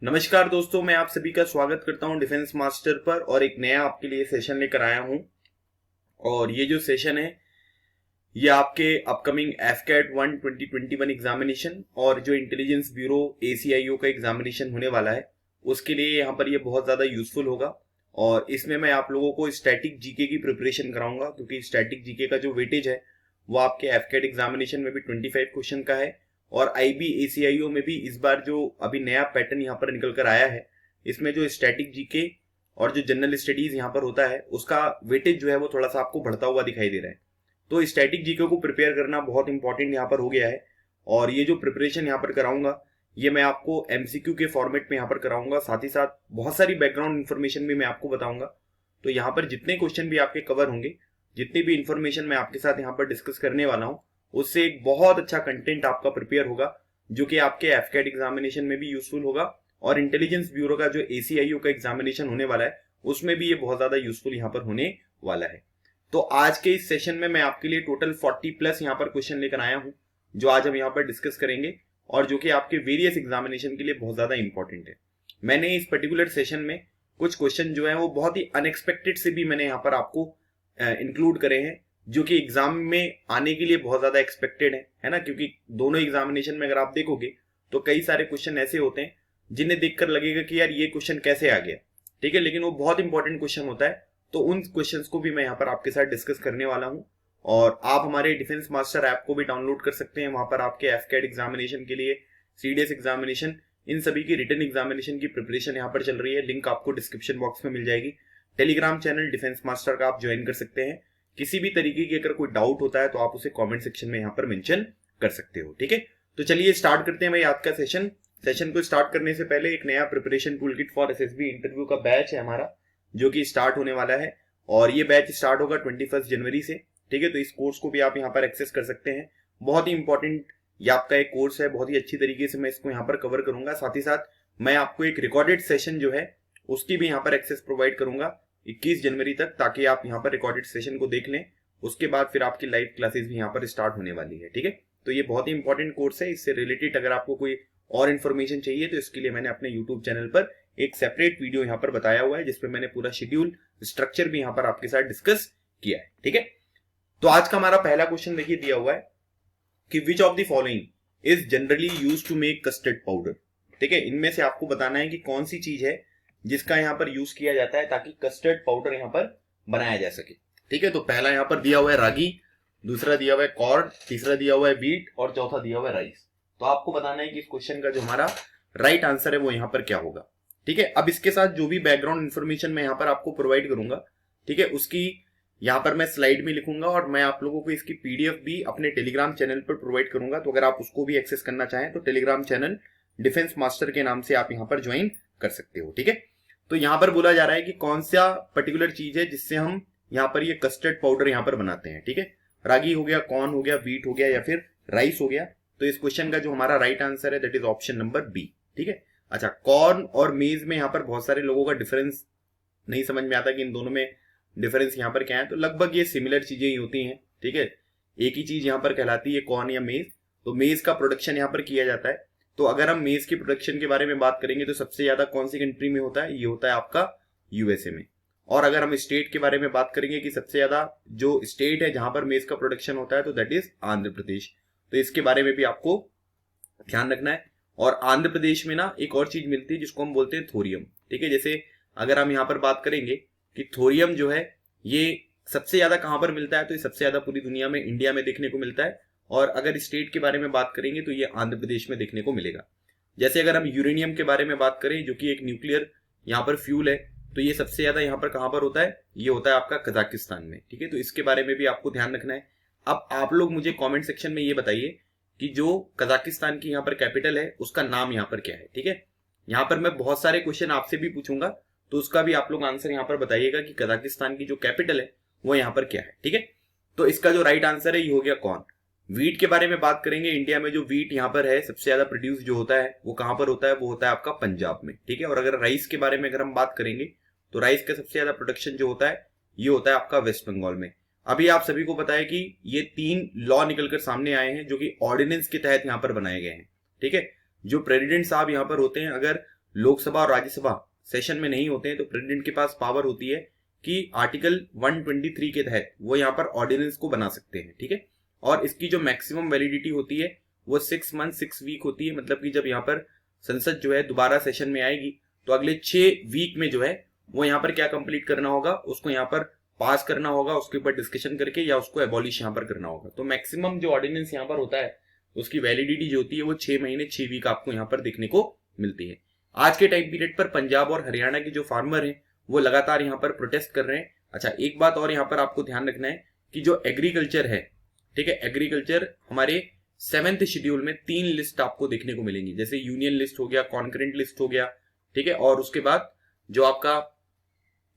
नमस्कार दोस्तों, मैं आप सभी का स्वागत करता हूं डिफेंस मास्टर पर और एक नया आपके लिए सेशन लेकर आया हूं। और ये जो सेशन है ये आपके अपकमिंग एफकेट 1 2021 एग्जामिनेशन और जो इंटेलिजेंस ब्यूरो ACIO का एग्जामिनेशन होने वाला है उसके लिए यहाँ पर ये बहुत ज़्यादा यूजफुल होगा। और इसमें मैं आप लोगों को स्टैटिक जीके की प्रिपरेशन कराऊंगा, क्योंकि स्टैटिक जीके का जो वेटेज है वो आपके एफकेट एग्जामिनेशन में भी 25 क्वेश्चन का है। और IB ACIO में भी इस बार जो अभी नया पैटर्न यहाँ पर निकल कर आया है, इसमें जो स्टैटिक जीके और जो जनरल स्टडीज यहाँ पर होता है उसका वेटेज जो है वो थोड़ा सा आपको बढ़ता हुआ दिखाई दे रहा है। तो स्टैटिक जीके को प्रिपेयर करना बहुत इंपॉर्टेंट यहाँ पर हो गया है। और ये जो प्रिपरेशन यहाँ पर कराऊंगा ये मैं आपको MCQ के फॉर्मेट में यहाँ पर कराऊंगा, साथ ही साथ बहुत सारी बैकग्राउंड इन्फॉर्मेशन भी मैं आपको बताऊंगा। तो यहाँ पर जितने क्वेश्चन भी आपके कवर होंगे, जितनी भी इन्फॉर्मेशन मैं आपके साथ यहाँ पर डिस्कस करने वाला हूँ, उससे एक बहुत अच्छा कंटेंट आपका प्रिपेयर होगा जो कि आपके एफकेट एग्जामिनेशन में भी यूजफुल होगा। और इंटेलिजेंस ब्यूरो का जो ACIO का एग्जामिनेशन होने वाला है उसमें भी ये बहुत ज्यादा यूजफुल यहाँ पर होने वाला है। तो आज के इस सेशन में मैं आपके लिए टोटल 40 प्लस यहाँ पर क्वेश्चन लेकर आया हूँ जो आज हम यहाँ पर डिस्कस करेंगे और जो कि आपके वेरियस एग्जामिनेशन के लिए बहुत ज्यादा इंपॉर्टेंट है। मैंने इस पर्टिकुलर सेशन में कुछ क्वेश्चन जो है वो बहुत ही अनएक्सपेक्टेड से भी मैंने यहाँ पर आपको इंक्लूड करे हैं, जो कि एग्जाम में आने के लिए बहुत ज्यादा एक्सपेक्टेड है ना। क्योंकि दोनों एग्जामिनेशन में अगर आप देखोगे तो कई सारे क्वेश्चन ऐसे होते हैं जिन्हें देखकर लगेगा कि यार ये क्वेश्चन कैसे आ गया, ठीक है, लेकिन वो बहुत इंपॉर्टेंट क्वेश्चन होता है। तो उन क्वेश्चंस को भी मैं यहाँ पर आपके साथ डिस्कस करने वाला हूँ। और आप हमारे डिफेंस मास्टर ऐप को भी डाउनलोड कर सकते हैं। वहां पर आपके एफकेट एग्जामिनेशन के लिए, CDS एग्जामिनेशन, इन सभी की रिटन एग्जामिनेशन की प्रिपरेशन यहाँ पर चल रही है। लिंक आपको डिस्क्रिप्शन बॉक्स में मिल जाएगी। टेलीग्राम चैनल डिफेंस मास्टर का आप ज्वाइन कर सकते हैं। किसी भी तरीके की अगर कोई डाउट होता है तो आप उसे कमेंट सेक्शन में यहाँ पर मेंशन कर सकते हो, ठीक है। तो चलिए स्टार्ट करते हैं भाई आज का सेशन को स्टार्ट करने से पहले एक नया preparation toolkit for SSB interview का बैच है हमारा, जो कि स्टार्ट होने वाला है। और ये बैच स्टार्ट होगा 21 जनवरी से, ठीक है। तो इस कोर्स को भी आप यहाँ पर एक्सेस कर सकते हैं। बहुत ही इंपॉर्टेंट ये आपका एक कोर्स है, बहुत ही अच्छी तरीके से मैं इसको यहाँ पर कवर करूंगा। साथ ही साथ मैं आपको एक रिकॉर्डेड सेशन जो है उसकी भी यहाँ पर एक्सेस प्रोवाइड करूंगा 21 जनवरी तक, ताकि आप यहाँ पर रिकॉर्डेड सेशन को देख लें। उसके बाद फिर आपकी लाइव क्लासेस भी यहाँ पर स्टार्ट होने वाली है, ठीक है। तो ये बहुत ही इंपॉर्टेंट कोर्स है। इससे रिलेटेड अगर आपको कोई और इन्फॉर्मेशन चाहिए तो इसके लिए मैंने अपने यूट्यूब चैनल पर एक सेपरेट वीडियो यहाँ पर बताया हुआ है, जिसपे मैंने पूरा शेड्यूल, स्ट्रक्चर भी यहाँ पर आपके साथ डिस्कस किया है, ठीक है। तो आज का हमारा पहला क्वेश्चन देखिए दिया हुआ है कि which of the following is generally use to make custard powder, ठीक है। इनमें से आपको बताना है कि कौन सी चीज है जिसका यहाँ पर यूज किया जाता है ताकि कस्टर्ड पाउडर यहाँ पर बनाया जा सके, ठीक है। तो पहला यहाँ पर दिया हुआ है रागी, दूसरा दिया हुआ है कॉर्न, तीसरा दिया हुआ है व्हीट और चौथा दिया हुआ है राइस। तो आपको बताना है कि इस क्वेश्चन का जो हमारा राइट आंसर है वो यहाँ पर क्या होगा, ठीक है। अब इसके साथ जो भी बैकग्राउंड इन्फॉर्मेशन मैं यहाँ पर आपको प्रोवाइड करूंगा, ठीक है, उसकी यहाँ पर मैं स्लाइड में लिखूंगा और मैं आप लोगों को इसकी PDF भी अपने टेलीग्राम चैनल पर प्रोवाइड करूंगा। तो अगर आप उसको भी एक्सेस करना चाहें तो टेलीग्राम चैनल डिफेंस मास्टर के नाम से आप यहाँ पर ज्वाइन कर सकते हो, ठीक है। तो यहाँ पर बोला जा रहा है कि कौन सा पर्टिकुलर चीज है जिससे हम यहाँ पर ये कस्टर्ड पाउडर यहाँ पर बनाते हैं, ठीक है। रागी हो गया, कॉर्न हो गया, व्हीट हो गया या फिर राइस हो गया। तो इस क्वेश्चन का जो हमारा राइट आंसर है that is option number B, ठीक है। अच्छा, कॉर्न और मेज में यहाँ पर बहुत सारे लोगों का डिफरेंस नहीं समझ में आता कि इन दोनों में डिफरेंस यहाँ पर क्या है। तो लगभग ये सिमिलर चीजें ही होती हैं, ठीक है। एक ही चीज यहाँ पर कहलाती है कॉर्न या मेज। तो मेज का प्रोडक्शन यहाँ पर किया जाता है। तो अगर हम मेज के प्रोडक्शन के बारे में बात करेंगे तो सबसे ज्यादा कौन सी कंट्री में होता है, ये होता है आपका USA में। और अगर हम स्टेट के बारे में बात करेंगे कि सबसे ज्यादा जो स्टेट है जहां पर मेज का प्रोडक्शन होता है तो दैट इज आंध्र प्रदेश। तो इसके बारे में भी आपको ध्यान रखना है। और आंध्र प्रदेश में ना एक और चीज मिलती है जिसको हम बोलते हैं थोरियम, ठीक है। जैसे अगर हम यहाँ पर बात करेंगे कि थोरियम जो है ये सबसे ज्यादा कहां पर मिलता है, तो ये सबसे ज्यादा पूरी दुनिया में इंडिया में देखने को मिलता है। और अगर स्टेट के बारे में बात करेंगे तो ये आंध्र प्रदेश में देखने को मिलेगा। जैसे अगर हम यूरेनियम के बारे में बात करें जो कि एक न्यूक्लियर यहाँ पर फ्यूल है, तो ये सबसे ज्यादा यहाँ पर कहां पर होता है, ये होता है आपका कजाकिस्तान में, ठीक है। तो इसके बारे में भी आपको ध्यान रखना है। अब आप लोग मुझे कमेंट सेक्शन में ये बताइए कि जो कजाकिस्तान की यहाँ पर कैपिटल है उसका नाम यहाँ पर क्या है, ठीक है। यहाँ पर मैं बहुत सारे क्वेश्चन आपसे भी पूछूंगा तो उसका भी आप लोग आंसर यहाँ पर बताइएगा कि कजाकिस्तान की जो कैपिटल है वो यहाँ पर क्या है, ठीक है। तो इसका जो राइट आंसर है ये हो गया कॉर्न। व्हीट के बारे में बात करेंगे, इंडिया में जो व्हीट यहाँ पर है सबसे ज्यादा प्रोड्यूस जो होता है वो कहां पर होता है, वो होता है आपका पंजाब में, ठीक है। और अगर राइस के बारे में अगर हम बात करेंगे तो राइस का सबसे ज्यादा प्रोडक्शन जो होता है ये होता है आपका वेस्ट बंगाल में। अभी आप सभी को पता है कि ये 3 लॉ निकलकर सामने आए हैं जो कि ऑर्डिनेंस के तहत यहाँ पर बनाए गए हैं, ठीक है। जो प्रेसिडेंट साहब यहाँ पर होते हैं, अगर लोकसभा और राज्यसभा सेशन में नहीं होते हैं तो प्रेसिडेंट के पास पावर होती है कि आर्टिकल 123 के तहत वो यहाँ पर ऑर्डिनेंस को बना सकते हैं, ठीक है। और इसकी जो मैक्सिमम वैलिडिटी होती है वो 6 मंथ 6 वीक होती है, मतलब कि जब यहाँ पर संसद जो है दोबारा सेशन में आएगी तो अगले 6 वीक में जो है वो यहाँ पर क्या कंप्लीट करना होगा, उसको यहाँ पर पास करना होगा, उसके ऊपर डिस्कशन करके या उसको एबॉलिश यहाँ पर करना होगा। तो मैक्सिमम जो ऑर्डिनेंस यहाँ पर होता है उसकी वैलिडिटी जो होती है वो 6 महीने 6 वीक आपको यहाँ पर देखने को मिलती है। आज के टाइम पीरियड पर पंजाब और हरियाणा के जो फार्मर हैं वो लगातार यहाँ पर प्रोटेस्ट कर रहे हैं। अच्छा, एक बात और यहाँ पर आपको ध्यान रखना है कि जो एग्रीकल्चर है, ठीक है, एग्रीकल्चर हमारे 7th शेड्यूल में 3 लिस्ट आपको देखने को मिलेंगी, जैसे यूनियन लिस्ट हो गया, कॉन्करेंट लिस्ट हो गया, ठीक है, और उसके बाद जो आपका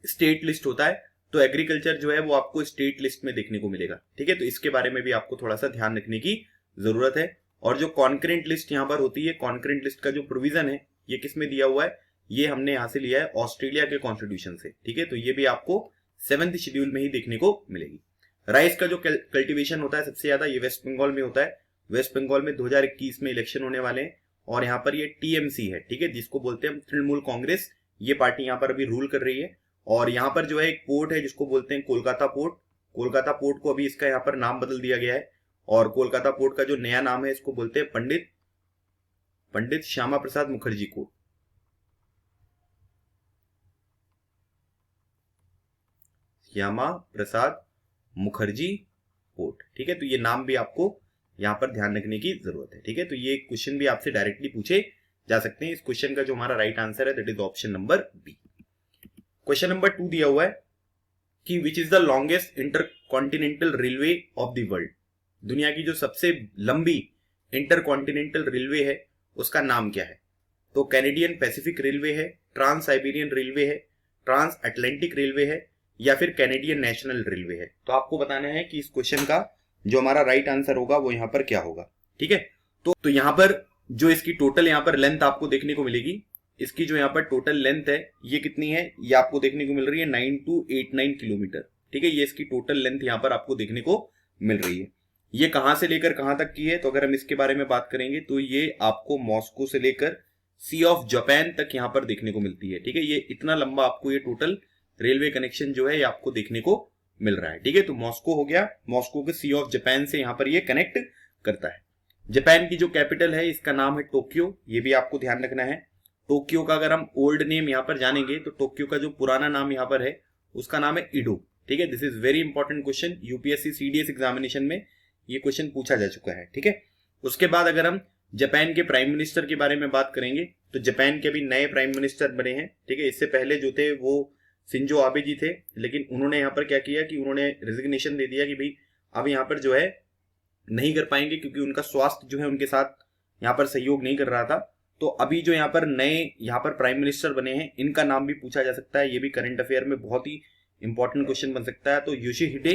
स्टेट लिस्ट होता है, तो एग्रीकल्चर जो है वो आपको स्टेट लिस्ट में देखने को मिलेगा, ठीक है। तो इसके बारे में भी आपको थोड़ा सा ध्यान रखने की जरूरत है। और जो कॉन्करेंट लिस्ट यहाँ पर होती है, कॉन्करेंट लिस्ट का जो प्रोविजन है ये किस में दिया हुआ है, ये हमने यहां से लिया है ऑस्ट्रेलिया के कॉन्स्टिट्यूशन से, ठीक है। तो ये भी आपको 7th शेड्यूल में ही देखने को मिलेगी। राइस का जो कल्टीवेशन होता है सबसे ज्यादा ये वेस्ट बंगाल में होता है। वेस्ट बंगाल में 2021 में इलेक्शन होने वाले हैं और यहाँ पर ये टीएमसी है, ठीक है, जिसको बोलते हैं तृणमूल कांग्रेस, ये पार्टी यहाँ पर अभी रूल कर रही है। और यहाँ पर जो है एक पोर्ट है जिसको बोलते हैं कोलकाता पोर्ट। कोलकाता पोर्ट को अभी इसका यहाँ पर नाम बदल दिया गया है और कोलकाता पोर्ट का जो नया नाम है इसको बोलते हैं पंडित श्यामा प्रसाद मुखर्जी पोर्ट। श्यामा प्रसाद मुखर्जी पोर्ट, ठीक है। तो ये नाम भी आपको यहां पर ध्यान रखने की जरूरत है, ठीक है। तो ये क्वेश्चन भी आपसे डायरेक्टली पूछे जा सकते हैं। इस क्वेश्चन का जो हमारा राइट आंसर है that is option number B. Question number 2 दिया हुआ है कि which is the longest intercontinental railway of the world. दुनिया की जो सबसे लंबी इंटरकॉन्टिनेंटल रेलवे है उसका नाम क्या है। तो कैनेडियन पैसिफिक रेलवे है, ट्रांस साइबेरियन रेलवे है, ट्रांस अटलांटिक रेलवे है या फिर कैनेडियन नेशनल रेलवे है। तो आपको बताना है कि इस क्वेश्चन का जो हमारा राइट आंसर होगा वो यहाँ पर क्या होगा, ठीक है। तो यहाँ पर जो इसकी टोटल यहाँ पर लेंथ आपको देखने को मिलेगी, इसकी जो यहाँ पर टोटल लेंथ है ये कितनी है, ये आपको देखने को मिल रही है 9289 किलोमीटर, ठीक है। ये इसकी टोटल लेंथ यहाँ पर आपको देखने को मिल रही है। ये कहां से लेकर कहां तक की है, तो अगर हम इसके बारे में बात करेंगे तो ये आपको मॉस्को से लेकर सी ऑफ जापान तक यहाँ पर देखने को मिलती है, ठीक है। ये इतना लंबा आपको ये टोटल रेलवे कनेक्शन जो है ये आपको देखने को मिल रहा है, ठीक है। तो मॉस्को हो गया, मॉस्को के सी ऑफ जापान से यहाँ पर ये कनेक्ट करता है। जापान की जो कैपिटल है इसका नाम है टोक्यो, ये भी आपको ध्यान रखना है। टोक्यो का अगर हम ओल्ड नेम यहाँ पर जानेंगे तो टोक्यो का जो पुराना नाम यहाँ पर है उसका नाम है इडो, ठीक है। This is very important question, UPSC CDS examination में ये क्वेश्चन पूछा जा चुका है, ठीक है। उसके बाद अगर हम जापान के प्राइम मिनिस्टर के बारे में बात करेंगे तो जापान के अभी नए प्राइम मिनिस्टर बने हैं, ठीक है। इससे पहले जो थे वो शिंजो आबे जी थे, लेकिन उन्होंने यहाँ पर क्या किया कि उन्होंने रेजिग्नेशन दे दिया कि भाई अब यहाँ पर जो है नहीं कर पाएंगे क्योंकि उनका स्वास्थ्य जो है उनके साथ यहाँ पर सहयोग नहीं कर रहा था। तो अभी जो यहाँ पर नए यहाँ पर प्राइम मिनिस्टर बने हैं इनका नाम भी पूछा जा सकता है, ये भी करंट अफेयर में बहुत ही इंपॉर्टेंट क्वेश्चन बन सकता है। तो योशिहिडे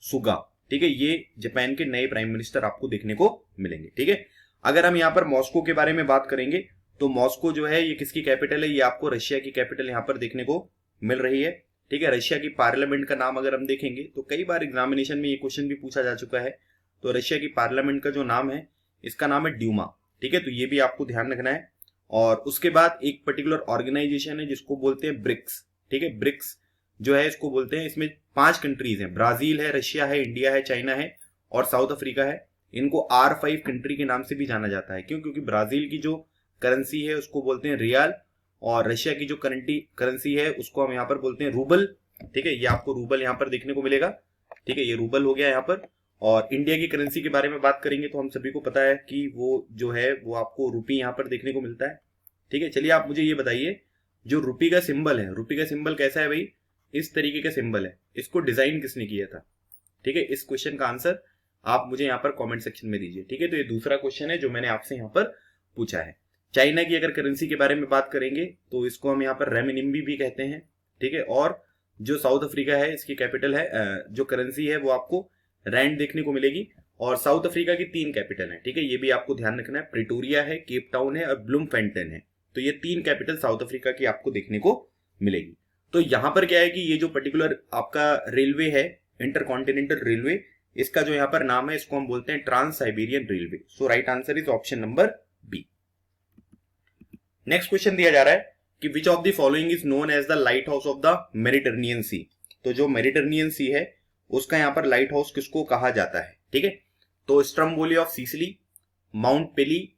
सुगा, ठीक है, ये जापान के नए प्राइम मिनिस्टर आपको देखने को मिलेंगे, ठीक है। अगर हम यहाँ पर मॉस्को के बारे में बात करेंगे तो मॉस्को जो है ये किसकी कैपिटल है, ये आपको रशिया की कैपिटल यहाँ पर देखने को मिल रही है, ठीक है। रशिया की पार्लियामेंट का नाम अगर हम देखेंगे तो कई बार एग्जामिनेशन में ये क्वेश्चन भी पूछा जा चुका है। तो रशिया की पार्लियामेंट का जो नाम है इसका नाम है ड्यूमा, ठीक है। तो ये भी आपको ध्यान रखना है। और उसके बाद एक पर्टिकुलर ऑर्गेनाइजेशन है जिसको बोलते हैं ब्रिक्स, ठीक है। ब्रिक्स जो है इसको बोलते हैं, इसमें 5 कंट्रीज हैं, ब्राजील है, रशिया है, इंडिया है, चाइना है और साउथ अफ्रीका है। इनको R5 कंट्री के नाम से भी जाना जाता है, क्यों, क्योंकि ब्राजील की जो करेंसी है उसको बोलते हैं रियाल और रशिया की जो करेंसी है उसको हम यहाँ पर बोलते हैं रूबल, ठीक है। ये आपको रूबल यहाँ पर देखने को मिलेगा, ठीक है, ये रूबल हो गया यहाँ पर। और इंडिया की करेंसी के बारे में बात करेंगे तो हम सभी को पता है कि वो जो है वो आपको रुपी यहाँ पर देखने को मिलता है, ठीक है। चलिए आप मुझे ये बताइए जो रुपी का सिंबल है, रुपी का सिंबल कैसा है भाई, इस तरीके का सिंबल है, इसको डिजाइन किसने किया था, ठीक है। इस क्वेश्चन का आंसर आप मुझे यहाँ पर कमेंट सेक्शन में दीजिए, ठीक है। तो ये दूसरा क्वेश्चन है जो मैंने आपसे यहाँ पर पूछा है। चाइना की अगर करेंसी के बारे में बात करेंगे तो इसको हम यहाँ पर रेमिनिम्बी भी कहते हैं, ठीक है। और जो साउथ अफ्रीका है इसकी कैपिटल है, जो करेंसी है वो आपको रैंड देखने को मिलेगी। और साउथ अफ्रीका की 3 कैपिटल है, ठीक है, ये भी आपको ध्यान रखना है, प्रिटोरिया है, केप टाउन है और ब्लूमफेंटन है। तो ये 3 कैपिटल साउथ अफ्रीका की आपको देखने को मिलेगी। तो यहां पर क्या है कि ये जो पर्टिकुलर आपका रेलवे है इंटरकॉन्टिनेंटल रेलवे, इसका जो यहाँ पर नाम है इसको हम बोलते हैं trans Siberian railway. So right answer is option number B. Next question दिया जा रहा है कि which of the following is known as the light house of the Mediterranean sea. तो जो मेडिटरेनियन सी है उसका यहाँ पर लाइट हाउस किसको कहा जाता है, ठीक है। तो स्ट्रम्बोली ऑफ सिसिली, माउंट पेली,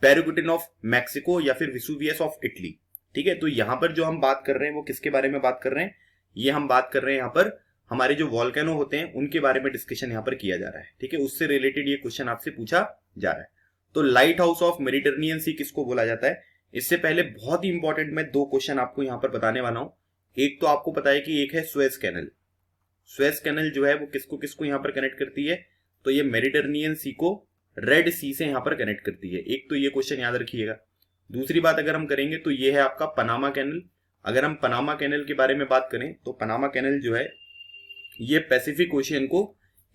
पेरिकुटिन ऑफ मैक्सिको या फिर विसुवियस ऑफ इटली, ठीक है। तो यहां पर जो हम बात कर रहे हैं वो किसके बारे में बात कर रहे हैं, ये हम बात कर रहे हैं यहाँ पर हमारे जो वॉल्केनो होते हैं उनके बारे में डिस्कशन यहाँ पर किया जा रहा है, ठीक है। उससे रिलेटेड ये क्वेश्चन आपसे पूछा जा रहा है। तो लाइट हाउस ऑफ मेडिटरेनियन सी किसको बोला जाता है। इससे पहले बहुत ही इंपॉर्टेंट मैं दो क्वेश्चन आपको यहाँ पर बताने वाला हूं। एक तो आपको पता है कि एक है सुएज कैनल। सुएज कैनल जो है वो किसको किसको यहाँ पर कनेक्ट करती है, तो ये मेडिटरेनियन सी को रेड सी से यहाँ पर कनेक्ट करती है। एक तो ये क्वेश्चन याद रखिएगा। दूसरी बात अगर हम करेंगे तो ये है आपका पनामा कैनल। अगर हम पनामा कैनल के बारे में बात करें तो पनामा कैनल जो है ये पैसिफिक ओशियन को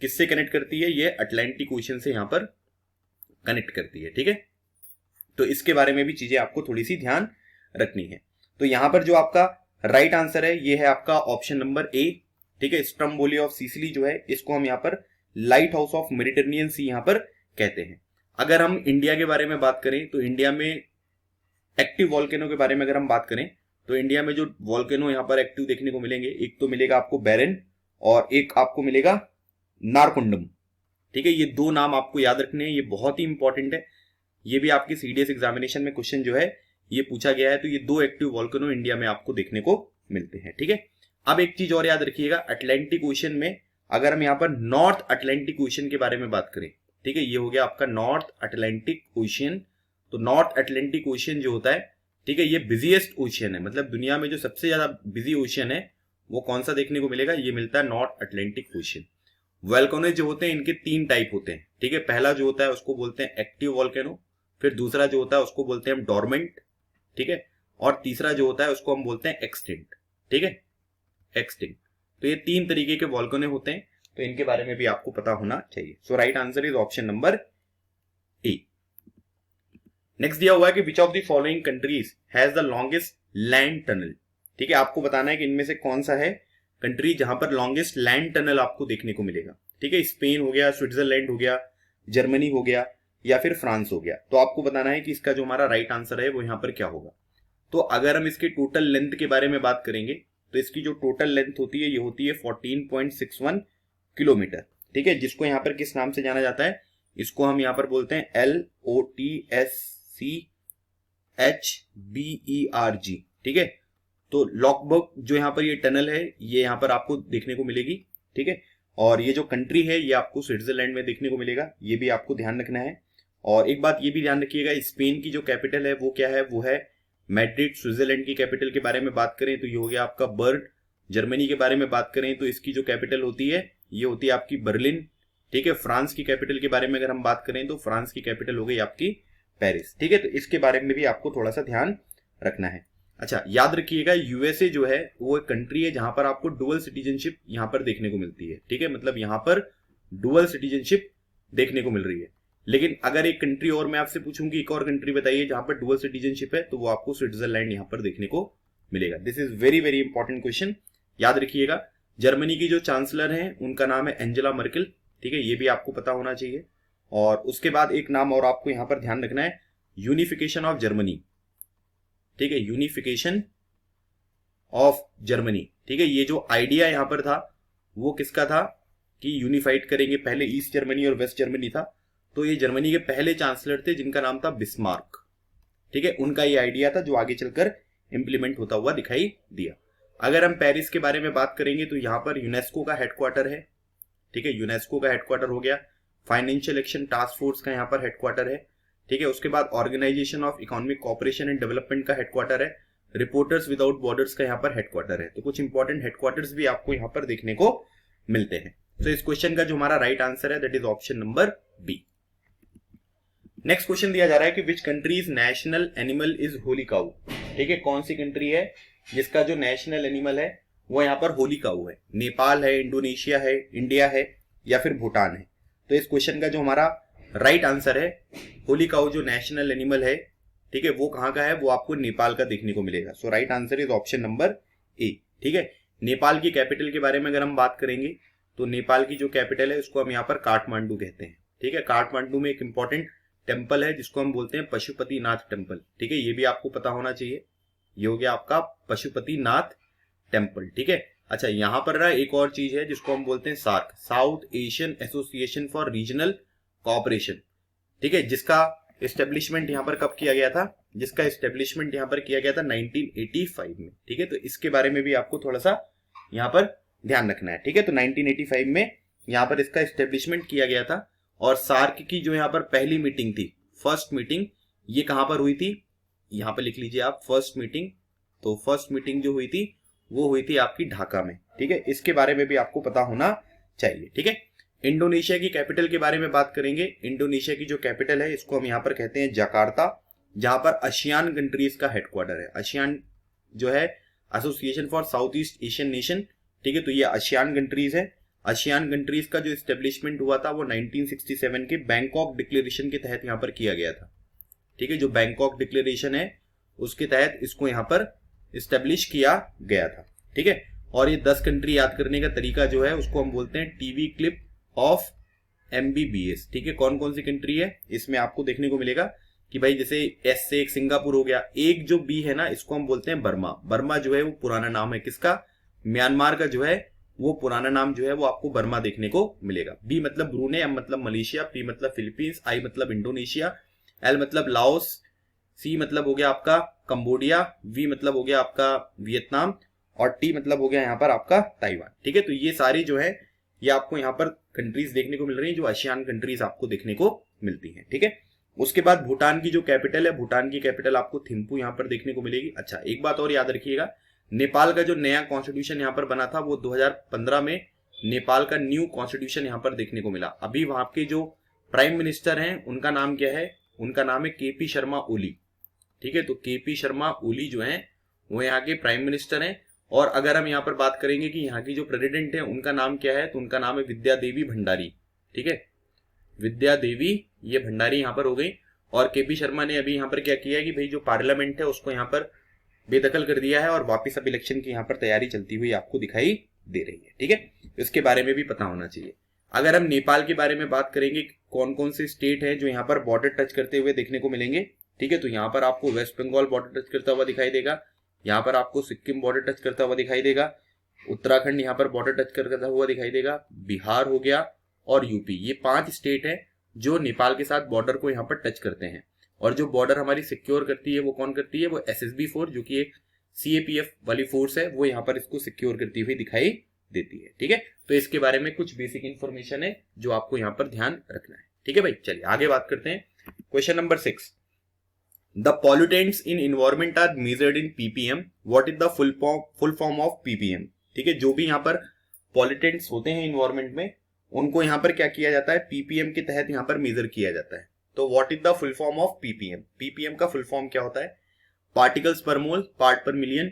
किससे कनेक्ट करती है, ये अटलांटिक ओशियन से यहाँ पर कनेक्ट करती है, ठीक है। तो इसके बारे में भी चीजें आपको थोड़ी सी ध्यान रखनी है। तो यहां पर जो आपका राइट आंसर है ये है आपका ऑप्शन नंबर ए, ठीक है। स्ट्रम्बोली ऑफ सिसिली जो है इसको हम यहाँ पर लाइट हाउस ऑफ मेडिटरेनियन सी यहाँ पर कहते हैं। अगर हम इंडिया के बारे में बात करें तो इंडिया में एक्टिव वॉल्केनो के बारे में अगर हम बात करें तो इंडिया में जो वॉल्केनो यहाँ पर एक्टिव देखने को मिलेंगे, एक तो मिलेगा आपको बैरन और एक आपको मिलेगा नारकुंडम, ठीक है। ये दो नाम आपको याद रखने हैं, ये बहुत ही इंपॉर्टेंट है। ये भी आपकी सीडीएस एग्जामिनेशन में क्वेश्चन जो है ये पूछा गया है। तो ये दो एक्टिव वॉल्केनो इंडिया में आपको देखने को मिलते हैं, ठीक है। अब एक चीज और याद रखिएगा, अटलांटिक ओशियन में अगर हम यहाँ पर नॉर्थ अटलांटिक ओशियन के बारे में बात करें, ठीक है, ये हो गया आपका नॉर्थ अटलांटिक ओशियन। तो नॉर्थ अटलांटिक ओशियन जो होता है, ठीक है, ये बिजीएस्ट ओशियन है। मतलब दुनिया में जो सबसे ज्यादा बिजी ओशियन है वो कौन सा देखने को मिलेगा, ये मिलता है नॉर्थ अटलांटिक ओशियन। वॉल्केनो जो होते हैं इनके तीन टाइप होते हैं, ठीक है। पहला जो होता है उसको बोलते हैं एक्टिव वॉल्केनो, फिर दूसरा जो होता है उसको बोलते हैं हम डोरमेंट, ठीक है, और तीसरा जो होता है उसको हम बोलते हैं एक्सटिंक्ट, ठीक है, एक्सटिंक्ट। तो ये तीन तरीके के वॉल्केनो होते हैं, तो इनके बारे में भी आपको पता होना चाहिए। So right answer is option number A. Next दिया हुआ है कि which of the following countries has the longest land tunnel, ठीक है। आपको बताना है कि इनमें से कौन सा है कंट्री जहां पर लॉन्गेस्ट लैंड टनल आपको देखने को मिलेगा, ठीक है। स्पेन हो गया, स्विट्जरलैंड हो गया, जर्मनी हो गया या फिर फ्रांस हो गया। तो आपको बताना है कि इसका जो हमारा राइट आंसर है वो यहां पर क्या होगा। तो अगर हम इसके टोटल लेंथ के बारे में बात करेंगे तो इसकी जो टोटल लेंथ होती है ये होती है 14.61 किलोमीटर, ठीक है, जिसको यहाँ पर किस नाम से जाना जाता है, इसको हम यहाँ पर बोलते हैं LOTSCHBERG, ठीक है। तो लॉकबर्ग जो यहाँ पर ये टनल है ये यहाँ पर आपको देखने को मिलेगी, ठीक है। और ये जो कंट्री है ये आपको स्विट्जरलैंड में देखने को मिलेगा, ये भी आपको ध्यान रखना है। और एक बात ये भी ध्यान रखिएगा, स्पेन की जो कैपिटल है वो क्या है, वो है मैड्रिड। स्विट्जरलैंड की कैपिटल के बारे में बात करें तो ये हो गया आपका बर्न। जर्मनी के बारे में बात करें तो इसकी जो कैपिटल होती है ये होती है आपकी बर्लिन, ठीक है। फ्रांस की कैपिटल के बारे में अगर हम बात करें तो फ्रांस की कैपिटल हो गई आपकी पेरिस, ठीक है। तो इसके बारे में भी आपको थोड़ा सा ध्यान रखना है। अच्छा, याद रखिएगा यूएसए जो है वो एक कंट्री है जहां पर आपको डुअल सिटीजनशिप यहां पर देखने को मिलती है, ठीक है। मतलब यहां पर डुअल सिटीजनशिप देखने को मिल रही है। लेकिन अगर एक कंट्री और मैं आपसे पूछूंगी एक और कंट्री बताइए जहां पर डुअल सिटीजनशिप है, तो वो आपको स्विट्जरलैंड यहां पर देखने को मिलेगा। This is very very important question, याद रखिएगा। जर्मनी की जो चांसलर है उनका नाम है एंजेला मर्केल, ठीक है, ये भी आपको पता होना चाहिए। और उसके बाद एक नाम और आपको यहां पर ध्यान रखना है, यूनिफिकेशन ऑफ जर्मनी, ठीक है, यूनिफिकेशन ऑफ जर्मनी, ठीक है। ये जो आइडिया यहां पर था वो किसका था कि यूनिफाइड करेंगे, पहले ईस्ट जर्मनी और वेस्ट जर्मनी था। तो ये जर्मनी के पहले चांसलर थे जिनका नाम था बिस्मार्क, ठीक है, उनका ये आइडिया था जो आगे चलकर इंप्लीमेंट होता हुआ दिखाई दिया। अगर हम पेरिस के बारे में बात करेंगे तो यहां पर यूनेस्को का हेडक्वार्टर है, ठीक है, यूनेस्को का हेडक्वार्टर हो गया। फाइनेंशियल एक्शन टास्क फोर्स का यहां पर हेडक्वार्टर है, ठीक है। उसके बाद Organisation of Economic Cooperation and Development का हेडक्वार्टर है। रिपोर्टर्स विदाउट बॉर्डर्स का यहाँ पर हेडक्वार्टर है। तो कुछ इंपॉर्टेंट हेडक्वार्टर्स भी आपको यहाँ पर देखने को मिलते हैं। तो इस क्वेश्चन का जो हमारा राइट आंसर है that is option number B. Next question दिया जा रहा है कि which country's national animal is holy cow, ठीक है, कौन सी कंट्री है जिसका जो नेशनल एनिमल है वो यहाँ पर होली काऊ है। नेपाल है, इंडोनेशिया है, इंडिया है या फिर भूटान है। तो इस क्वेश्चन का जो हमारा राइट आंसर है, होली काऊ जो नेशनल एनिमल है, ठीक है, वो कहाँ का है, वो आपको नेपाल का देखने को मिलेगा। So right answer is option number A, ठीक है। नेपाल की कैपिटल के बारे में अगर हम बात करेंगे तो नेपाल की जो कैपिटल है उसको हम यहाँ पर काठमांडू कहते हैं, ठीक है। काठमांडू में एक इंपॉर्टेंट टेम्पल है जिसको हम बोलते हैं पशुपतिनाथ टेम्पल। ठीक है, ये भी आपको पता होना चाहिए। ये हो गया आपका पशुपतिनाथ टेम्पल। ठीक है, अच्छा यहां पर ना एक और चीज है जिसको हम बोलते हैं SAARC, South Asian Association for Regional Cooperation. ठीक है, जिसका एस्टेब्लिशमेंट यहां पर कब किया गया था? जिसका एस्टेब्लिशमेंट यहां पर किया गया था 1985 में। ठीक है, तो इसके बारे में भी आपको थोड़ा सा यहां पर ध्यान रखना है। ठीक है, तो 1985 में यहां पर इसका एस्टेब्लिशमेंट किया गया था। और सार्क की जो यहां पर पहली मीटिंग थी, फर्स्ट मीटिंग, ये कहां पर हुई थी? यहां पर लिख लीजिए आप फर्स्ट मीटिंग। तो फर्स्ट मीटिंग जो हुई थी वो हुई थी आपकी ढाका में। ठीक है, इसके बारे में भी आपको पता होना चाहिए। ठीक है, इंडोनेशिया की कैपिटल के बारे में बात करेंगे। इंडोनेशिया की जो कैपिटल है इसको हम यहाँ पर कहते हैं जकार्ता, जहां पर आसियान कंट्रीज का हेडक्वार्टर है। आसियान जो है association for south east Asian nation. ठीक है, तो ये आसियान कंट्रीज है। आसियान कंट्रीज का जो एस्टेब्लिशमेंट हुआ था वो 1967 के बैंकॉक डिक्लेरेशन के तहत यहाँ पर किया गया था। ठीक है, जो बैंकॉक डिक्लेरेशन है उसके तहत इसको यहाँ पर एस्टेब्लिश किया गया था। ठीक है, और ये 10 कंट्री याद करने का तरीका जो है उसको हम बोलते हैं टीवी क्लिप ऑफ MBBS। ठीक है, कौन कौन सी कंट्री है इसमें आपको देखने को मिलेगा कि भाई जैसे एस से एक सिंगापुर हो गया, एक जो बी है ना इसको हम बोलते हैं बर्मा। बर्मा जो है वो पुराना नाम है किसका? म्यांमार का जो है वो पुराना नाम जो है वो आपको बर्मा देखने को मिलेगा। बी मतलब ब्रूने, एम मतलब मलेशिया, पी मतलब फिलीपींस, आई मतलब इंडोनेशिया, एल मतलब लाओस, सी मतलब हो गया आपका कंबोडिया, वी मतलब हो गया आपका वियतनाम, और टी मतलब हो गया यहाँ पर आपका ताइवान। ठीक है, तो ये सारी जो है ये आपको यहाँ पर कंट्रीज देखने को मिल रही है, जो आसियान कंट्रीज आपको देखने को मिलती हैं। ठीक है, उसके बाद भूटान की जो कैपिटल है, भूटान की कैपिटल आपको थिम्पू यहाँ पर देखने को मिलेगी। अच्छा एक बात और याद रखिएगा, नेपाल का जो नया कॉन्स्टिट्यूशन यहाँ पर बना था वो 2015 में नेपाल का न्यू कॉन्स्टिट्यूशन यहाँ पर देखने को मिला। अभी वहां के जो प्राइम मिनिस्टर हैं उनका नाम क्या है? उनका नाम है KP शर्मा ओली। ठीक है, तो KP शर्मा ओली जो है वो यहाँ के प्राइम मिनिस्टर हैं। और अगर हम यहाँ पर बात करेंगे कि यहाँ की जो प्रेसिडेंट है उनका नाम क्या है, तो उनका नाम है विद्या देवी भंडारी। ठीक है, विद्या देवी ये भंडारी यहाँ पर हो गई। और KP शर्मा ने अभी यहाँ पर क्या किया है कि भाई जो पार्लियामेंट है उसको यहाँ पर बेदखल कर दिया है और वापस अब इलेक्शन की यहाँ पर तैयारी चलती हुई आपको दिखाई दे रही है। ठीक है, इसके बारे में भी पता होना चाहिए। अगर हम नेपाल के बारे में बात करेंगे, कौन कौन से स्टेट हैं जो यहाँ पर बॉर्डर टच करते हुए देखने को मिलेंगे। ठीक है, तो यहाँ पर आपको वेस्ट बंगाल बॉर्डर टच करता हुआ दिखाई देगा, यहाँ पर आपको सिक्किम बॉर्डर टच करता हुआ दिखाई देगा, उत्तराखंड यहाँ पर बॉर्डर टच करता हुआ दिखाई देगा, बिहार हो गया और यूपी। ये 5 स्टेट है जो नेपाल के साथ बॉर्डर को यहाँ पर टच करते हैं। और जो बॉर्डर हमारी सिक्योर करती है वो कौन करती है? वो SSB फोर्स, जो कि एक CAPF वाली फोर्स है, वो यहाँ पर इसको सिक्योर करती हुई दिखाई देती है। ठीक है, तो इसके बारे में कुछ बेसिक इंफॉर्मेशन है जो आपको यहाँ पर ध्यान रखना है। ठीक है भाई, चलिए आगे बात करते हैं। Question number 6, the pollutants in environment are measured in PPM, what is the full form of PPM। ठीक है, जो भी यहाँ पर पॉल्यूटेंट्स होते हैं इन्वायरमेंट में उनको यहाँ पर क्या किया जाता है? PPM के तहत यहाँ पर मेजर किया जाता है। तो what is the full form of PPM? PPM का फुल फॉर्म क्या होता है? पार्टिकल्स पर मोल, पार्ट पर मिलियन,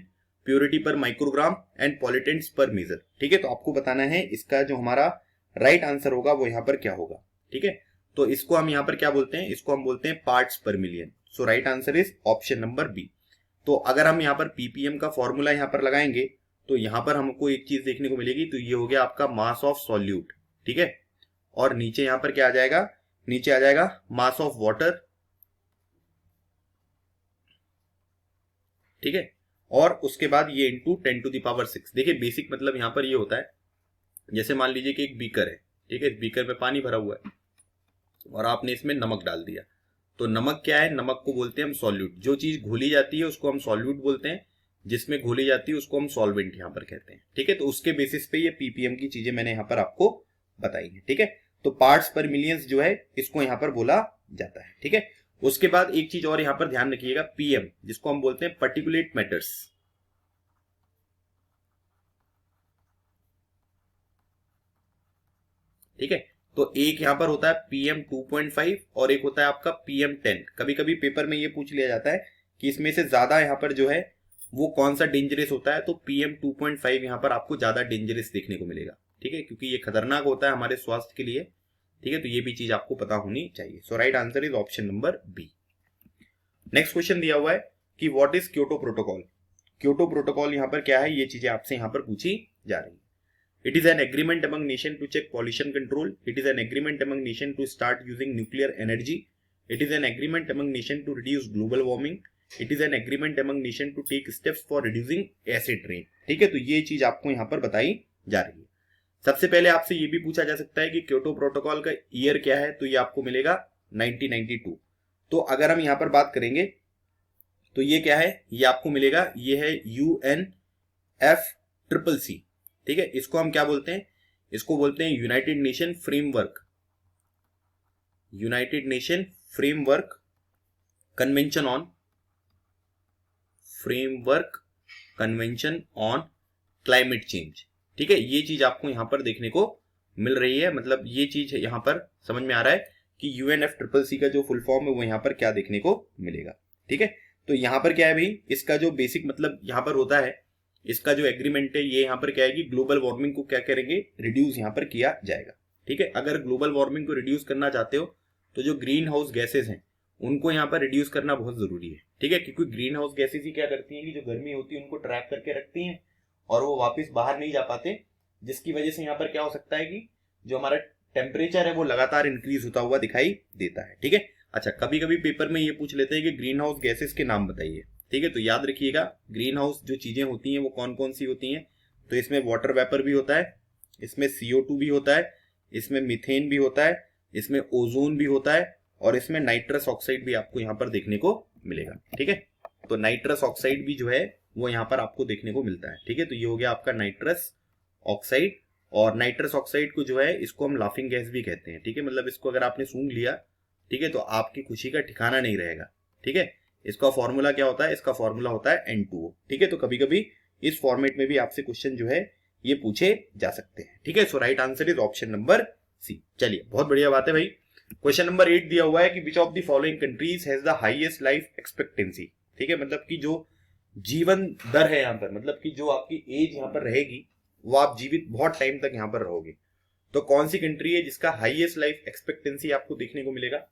प्योरिटी पर माइक्रोग्राम एंड पॉल्यूटेंट्स पर मेजर। ठीक है, तो आपको बताना है इसका जो हमारा राइट आंसर होगा वो यहाँ पर क्या होगा। ठीक है, तो इसको हम यहाँ पर क्या बोलते हैं? इसको हम बोलते हैं parts per million. So right answer is option number B. तो अगर हम यहाँ पर PPM का फॉर्मूला यहाँ पर लगाएंगे तो यहाँ पर हमको एक चीज देखने को मिलेगी, तो ये हो गया आपका मास ऑफ सॉल्यूट। ठीक है, और नीचे यहाँ पर क्या आ जाएगा? नीचे आ जाएगा मास ऑफ वाटर। ठीक है, और उसके बाद ये इंटू 10⁶। देखिए बेसिक मतलब यहाँ पर ये होता है, जैसे मान लीजिए कि एक बीकर है। ठीक है, इस बीकर में पानी भरा हुआ है और आपने इसमें नमक डाल दिया। तो नमक क्या है? नमक को बोलते हैं हम सॉल्यूट। जो चीज घोली जाती है उसको हम सॉल्यूट बोलते हैं, जिसमें घोली जाती है उसको हम सॉल्वेंट यहाँ पर कहते हैं। ठीक है, तो उसके बेसिस पे ये PPM की चीजें मैंने यहाँ पर आपको बताई है। ठीक है, तो पार्ट्स पर मिलियंस जो है इसको यहाँ पर बोला जाता है। ठीक है, उसके बाद एक चीज और यहाँ पर ध्यान रखिएगा, PM जिसको हम बोलते हैं पर्टिकुलेट मैटर्स। ठीक है, तो एक यहां पर होता है PM 2.5 और एक होता है आपका PM 10। कभी कभी पेपर में ये पूछ लिया जाता है कि इसमें से ज्यादा यहाँ पर जो है वो कौन सा डेंजरस होता है, तो PM 2.5 यहाँ पर आपको ज्यादा डेंजरस देखने को मिलेगा। ठीक है, क्योंकि ये खतरनाक होता है हमारे स्वास्थ्य के लिए। ठीक है, तो ये भी चीज आपको पता होनी चाहिए। So right answer is option number B. Next question दिया हुआ है कि what is Kyoto protocol. Kyoto protocol यहाँ पर क्या है, ये चीजें आपसे यहाँ पर पूछी जा रही है। It is an agreement among nations to check pollution control. It is an agreement among nations to start using nuclear energy. It is an agreement among nation to reduce global warming, it is an agreement among nation to take steps for reducing acid rain. ठीक है, तो ये चीज आपको यहाँ पर बताई जा रही है। सबसे पहले आपसे ये भी पूछा जा सकता है कि क्योटो प्रोटोकॉल का ईयर क्या है, तो ये आपको मिलेगा 1992। तो अगर हम यहाँ पर बात करेंगे तो ये क्या है, ये आपको मिलेगा, ये है UNFCCC। ठीक है, इसको हम क्या बोलते हैं, इसको बोलते हैं United nation framework, United nation framework convention on, framework convention on climate change. ठीक है, ये चीज आपको यहां पर देखने को मिल रही है, मतलब ये चीज यहां पर समझ में आ रहा है कि UNFCCC का जो फुल फॉर्म है वो यहां पर क्या देखने को मिलेगा। ठीक है, तो यहां पर क्या है भाई, इसका जो बेसिक मतलब यहां पर होता है, इसका जो एग्रीमेंट है ये यहां पर क्या है कि ग्लोबल वार्मिंग को क्या करेंगे, रिड्यूस यहां पर किया जाएगा। ठीक है, अगर ग्लोबल वार्मिंग को रिड्यूस करना चाहते हो तो जो ग्रीन हाउस गैसेज हैं उनको यहाँ पर रिड्यूस करना बहुत जरूरी है। ठीक है, क्योंकि ग्रीन हाउस गैसेज ही क्या करती हैं कि जो गर्मी होती है उनको ट्रैप करके रखती हैं और वो वापस बाहर नहीं जा पाते, जिसकी वजह से यहाँ पर क्या हो सकता है कि जो हमारा टेम्परेचर है वो लगातार इंक्रीज होता हुआ दिखाई देता है। ठीक है, अच्छा कभी कभी पेपर में ये पूछ लेते हैं कि ग्रीन हाउस गैसेस के नाम बताइए। ठीक है, तो याद रखिएगा ग्रीन हाउस जो चीजें होती हैं वो कौन कौन सी होती हैं, तो इसमें वाटर वेपर भी होता है, इसमें CO2 भी होता है, इसमें मीथेन भी होता है, इसमें ओजोन भी होता है और इसमें नाइट्रस ऑक्साइड भी आपको यहाँ पर देखने को मिलेगा। ठीक है, तो नाइट्रस ऑक्साइड भी जो है वो यहाँ पर आपको देखने को मिलता है। ठीक है, तो ये हो गया आपका नाइट्रस ऑक्साइड, और नाइट्रस ऑक्साइड को जो है इसको हम लाफिंग गैस भी कहते हैं। ठीक है, मतलब इसको अगर आपने सूंघ लिया, ठीक है, तो आपकी खुशी का ठिकाना नहीं रहेगा। ठीक है, इसका फॉर्मूला क्या होता है, इसका फॉर्मूला होता है N2O। ठीक है, तो कभी कभी इस फॉर्मेट में भी आपसे क्वेश्चन जो है ये पूछे जा सकते हैं। ठीक है, so right answer is option number C. चलिए, बहुत बढ़िया बात है भाई। क्वेश्चन नंबर 8 दिया हुआ है कि which of the following countries has the highest life expectancy. ठीक है, मतलब कि जो जीवन दर है यहाँ पर, मतलब कि जो आपकी एज यहाँ पर रहेगी वो आप जीवित बहुत टाइम तक यहाँ पर रहोगे, तो कौन सी कंट्री है जिसका हाईएस्ट लाइफ एक्सपेक्टेंसी आपको देखने को मिलेगा।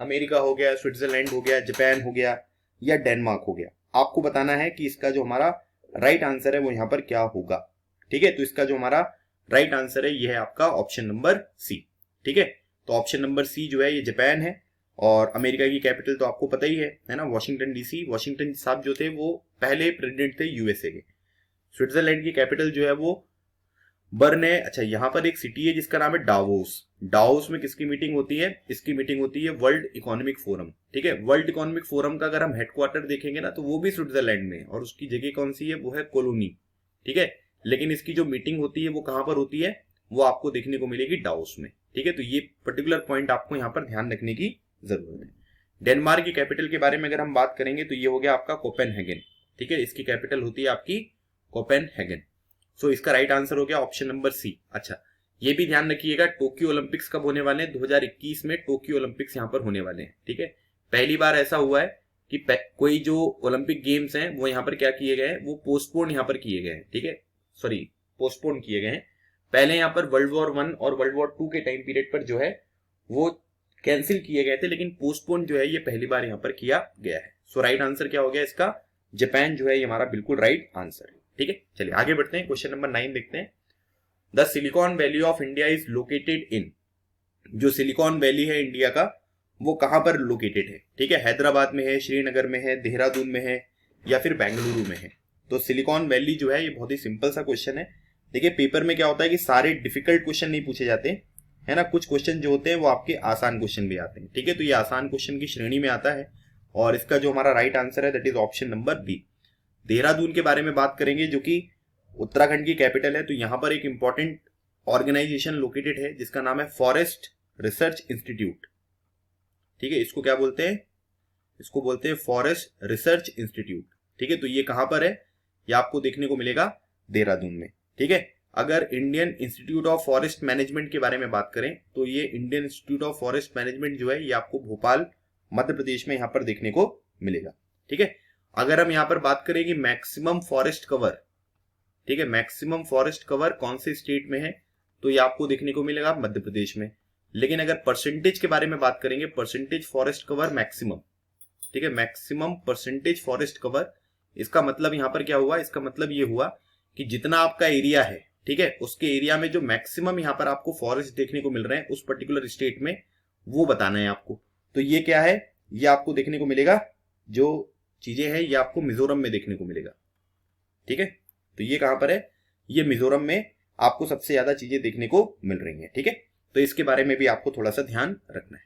अमेरिका हो गया, स्विट्जरलैंड हो गया, जापान हो गया या डेनमार्क हो गया। आपको बताना है कि इसका जो हमारा राइट आंसर है वो यहाँ पर क्या होगा। ठीक है, तो इसका जो हमारा राइट आंसर है ये है आपका ऑप्शन नंबर सी। ठीक है, तो ऑप्शन नंबर सी जो है ये जापान है, और अमेरिका की कैपिटल तो आपको पता ही है ना, वॉशिंगटन DC। वॉशिंगटन साहब जो थे वो पहले प्रेसिडेंट थे USA के। स्विट्जरलैंड की कैपिटल जो है वो बर्न है। अच्छा, यहाँ पर एक सिटी है जिसका नाम है डावोस। डावोस में किसकी मीटिंग होती है, इसकी मीटिंग होती है वर्ल्ड इकोनॉमिक फोरम। ठीक है, वर्ल्ड इकोनॉमिक फोरम का अगर हम हेडक्वार्टर देखेंगे ना तो वो भी स्विट्जरलैंड में, और उसकी जगह कौन सी है, वो है कोलोनी। ठीक है, लेकिन इसकी जो मीटिंग होती है वो कहां पर होती है, वो आपको देखने को मिलेगी डावोस में। ठीक है, तो ये पर्टिकुलर पॉइंट आपको यहाँ पर ध्यान रखने की जरूरत है। डेनमार्क की कैपिटल के बारे में अगर हम बात करेंगे तो ये हो गया आपका कोपेनहेगन। ठीक है, इसकी कैपिटल होती है आपकी कोपेनहेगन। सो इसका राइट आंसर हो गया ऑप्शन नंबर सी। अच्छा, ये भी ध्यान रखिएगा टोक्यो ओलंपिक्स कब होने वाले हैं, 2021 में टोक्यो ओलंपिक्स यहाँ पर होने वाले हैं। ठीक है, पहली बार ऐसा हुआ है कि कोई जो ओलंपिक गेम्स हैं वो यहाँ पर क्या किए गए हैं, वो पोस्टपोन यहाँ पर किए गए हैं। ठीक है, सॉरी, पोस्टपोन किए गए हैं। पहले यहाँ पर World War I और World War II के टाइम पीरियड पर जो है वो कैंसिल किए गए थे, लेकिन पोस्टपोन जो है ये पहली बार यहाँ पर किया गया है। सो राइट आंसर क्या हो गया इसका, जापान जो है ये हमारा बिल्कुल राइट आंसर है। ठीक है, चलिए आगे बढ़ते हैं, क्वेश्चन नंबर 9 देखते हैं। The silicon valley of India is located in. जो सिलिकॉन वैली है इंडिया का वो कहां पर लोकेटेड है। ठीक है, हैदराबाद में है, श्रीनगर में है, देहरादून में है या फिर बेंगलुरु में है। तो सिलिकॉन वैली जो है ये बहुत ही सिंपल सा क्वेश्चन है। देखिए, पेपर में क्या होता है कि सारे डिफिकल्ट क्वेश्चन नहीं पूछे जाते है ना, कुछ क्वेश्चन जो होते हैं वो आपके आसान क्वेश्चन भी आते हैं। ठीक है, तो ये आसान क्वेश्चन की श्रेणी में आता है, और इसका जो हमारा राइट आंसर है that is option number B. Dehradun के बारे में बात करेंगे जो कि उत्तराखंड की कैपिटल है, तो यहां पर एक इंपॉर्टेंट ऑर्गेनाइजेशन लोकेटेड है जिसका नाम है फॉरेस्ट रिसर्च इंस्टीट्यूट। ठीक है, इसको क्या बोलते हैं, इसको बोलते हैं फॉरेस्ट रिसर्च इंस्टीट्यूट। ठीक है, तो ये कहां पर है, ये आपको देखने को मिलेगा देहरादून में। ठीक है, अगर Indian institute of forest management के बारे में बात करें तो ये Indian institute of forest management जो है ये आपको भोपाल मध्य प्रदेश में यहां पर देखने को मिलेगा। ठीक है, अगर हम यहां पर बात करें कि मैक्सिमम फॉरेस्ट कवर, ठीक है, मैक्सिमम फॉरेस्ट कवर कौन से स्टेट में है, तो ये आपको देखने को मिलेगा मध्य प्रदेश में। लेकिन अगर परसेंटेज के बारे में बात करेंगे, परसेंटेज फॉरेस्ट कवर मैक्सिमम, ठीक है, मैक्सिमम परसेंटेज फॉरेस्ट कवर, इसका मतलब यहां पर क्या हुआ, इसका मतलब ये हुआ कि जितना आपका एरिया है, ठीक है, उसके एरिया में जो मैक्सिमम यहां पर आपको फॉरेस्ट देखने को मिल रहे हैं उस पर्टिकुलर स्टेट में, वो बताना है आपको। तो ये क्या है, ये आपको देखने को मिलेगा, जो चीजें हैं ये आपको मिजोरम में देखने को मिलेगा। ठीक है, तो ये कहां पर है, ये मिजोरम में आपको सबसे ज्यादा चीजें देखने को मिल रही हैं। ठीक है, तो इसके बारे में भी आपको थोड़ा सा ध्यान रखना है।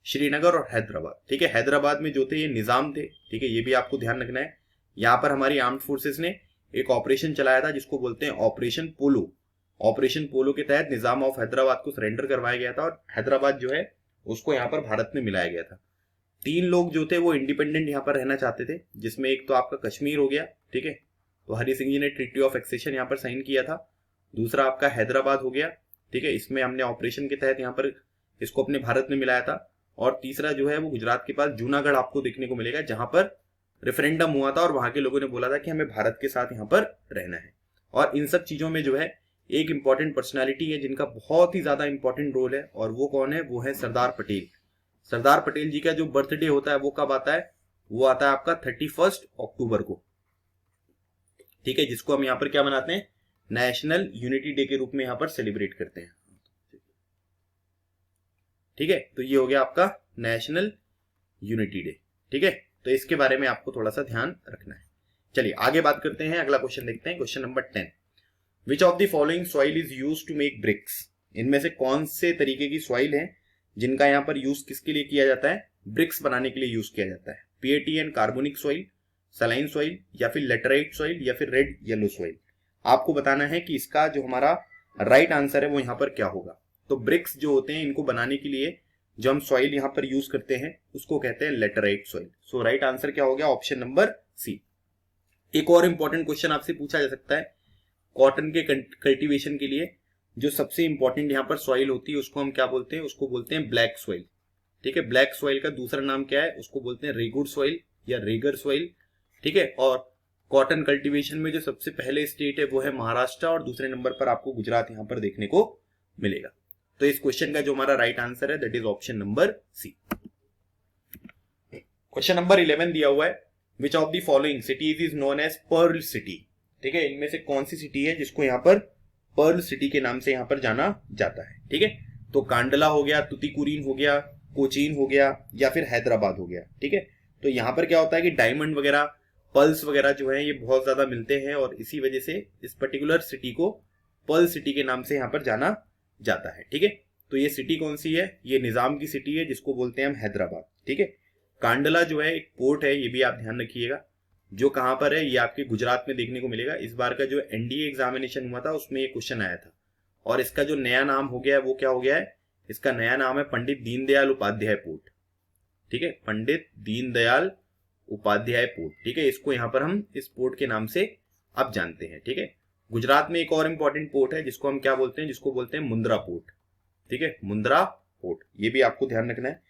श्रीनगर और हैदराबाद, ठीक है, हैदराबाद में जो थे ये निजाम थे। ठीक है, ये भी आपको ध्यान रखना है। यहां पर हमारी आर्म्ड फोर्सेस ने एक ऑपरेशन चलाया था जिसको बोलते हैं ऑपरेशन पोलो। ऑपरेशन पोलो के तहत निजाम ऑफ हैदराबाद को सरेंडर करवाया गया था और हैदराबाद जो है उसको यहाँ पर भारत में मिलाया गया था। 3 लोग जो थे वो इंडिपेंडेंट यहाँ पर रहना चाहते थे, जिसमें एक तो आपका कश्मीर हो गया। ठीक है, तो हरि सिंह जी ने ट्रीटी ऑफ एक्सेशन यहाँ पर साइन किया था। दूसरा आपका हैदराबाद हो गया। ठीक है, इसमें हमने ऑपरेशन के तहत यहाँ पर इसको अपने भारत में मिलाया था। और तीसरा जो है वो गुजरात के पास जूनागढ़ आपको देखने को मिलेगा, जहां पर रेफरेंडम हुआ था और वहां के लोगों ने बोला था कि हमें भारत के साथ यहाँ पर रहना है। और इन सब चीजों में जो है एक इंपॉर्टेंट पर्सनालिटी है जिनका बहुत ही ज्यादा इंपॉर्टेंट रोल है, और वो कौन है, वो है सरदार पटेल। सरदार पटेल जी का जो बर्थडे होता है वो कब आता है, वो आता है आपका 31 अक्टूबर को। ठीक है, जिसको हम यहाँ पर क्या मनाते हैं, नेशनल यूनिटी डे के रूप में यहाँ पर सेलिब्रेट करते हैं। ठीक है, तो ये हो गया आपका नेशनल यूनिटी डे। ठीक है, तो इसके बारे में आपको थोड़ा सा ध्यान रखना है। चलिए आगे बात करते हैं, अगला क्वेश्चन देखते हैं, question number 10। Which of the following soil is used to make bricks? इनमें से कौन से तरीके की सॉइल है जिनका यहाँ पर यूज किसके लिए किया जाता है, ब्रिक्स बनाने के लिए यूज किया जाता है? PAT and carbonic soil, saline soil, या फिर लेटराइट सॉइल, या फिर रेड येलो सॉइल? आपको बताना है कि इसका जो हमारा राइट आंसर है वो यहाँ पर क्या होगा। तो ब्रिक्स जो होते हैं इनको बनाने के लिए जो हम सॉइल यहाँ पर यूज करते हैं उसको कहते हैं लेटराइट सॉइल। सो राइट आंसर क्या हो गया, ऑप्शन नंबर सी। एक और इंपॉर्टेंट क्वेश्चन आपसे पूछा जा सकता है, कॉटन के कल्टीवेशन के लिए जो सबसे इंपॉर्टेंट यहाँ पर सॉइल होती है उसको हम क्या बोलते हैं, उसको बोलते हैं ब्लैक सॉइल। ठीक है, ब्लैक सॉइल का दूसरा नाम क्या है, उसको बोलते हैं रेगुड सॉइल या रेगर सॉइल। ठीक है, और कॉटन कल्टीवेशन में जो सबसे पहले स्टेट है वो है महाराष्ट्र, और दूसरे नंबर पर आपको गुजरात यहाँ पर देखने को मिलेगा। तो इस क्वेश्चन का जो हमारा राइट आंसर है that is option number C. Question number 11 दिया हुआ है, which of the following cities is known as pearl city? ठीक है, इनमें से कौन सी सिटी है जिसको यहाँ पर पर्ल सिटी के नाम से यहाँ पर जाना जाता है? ठीक है, तो कांडला हो गया, तुतीकुरिन हो गया, कोचीन हो गया, या फिर हैदराबाद हो गया। ठीक है, तो यहाँ पर क्या होता है कि डायमंड वगैरह, पर्ल्स वगैरह जो है ये बहुत ज्यादा मिलते हैं, और इसी वजह से इस पर्टिकुलर सिटी को पर्ल सिटी के नाम से यहाँ पर जाना जाता है। ठीक है, तो ये सिटी कौन सी है, ये निजाम की सिटी है जिसको बोलते हैं हम हैदराबाद। ठीक है, कांडला जो है एक पोर्ट है, ये भी आप ध्यान रखिएगा, जो कहां पर है, ये आपके गुजरात में देखने को मिलेगा। इस बार का जो एनडीए एग्जामिनेशन हुआ था उसमें ये क्वेश्चन आया था, और इसका जो नया नाम हो गया है वो क्या हो गया है, इसका नया नाम है पंडित दीनदयाल उपाध्याय पोर्ट। ठीक है, पंडित दीनदयाल उपाध्याय पोर्ट। ठीक है, इसको यहाँ पर हम इस पोर्ट के नाम से अब जानते हैं। ठीक है, गुजरात में एक और इंपॉर्टेंट पोर्ट है जिसको हम क्या बोलते हैं, जिसको बोलते हैं मुंद्रा पोर्ट। ठीक है, मुंद्रा पोर्ट, ये भी आपको ध्यान रखना है।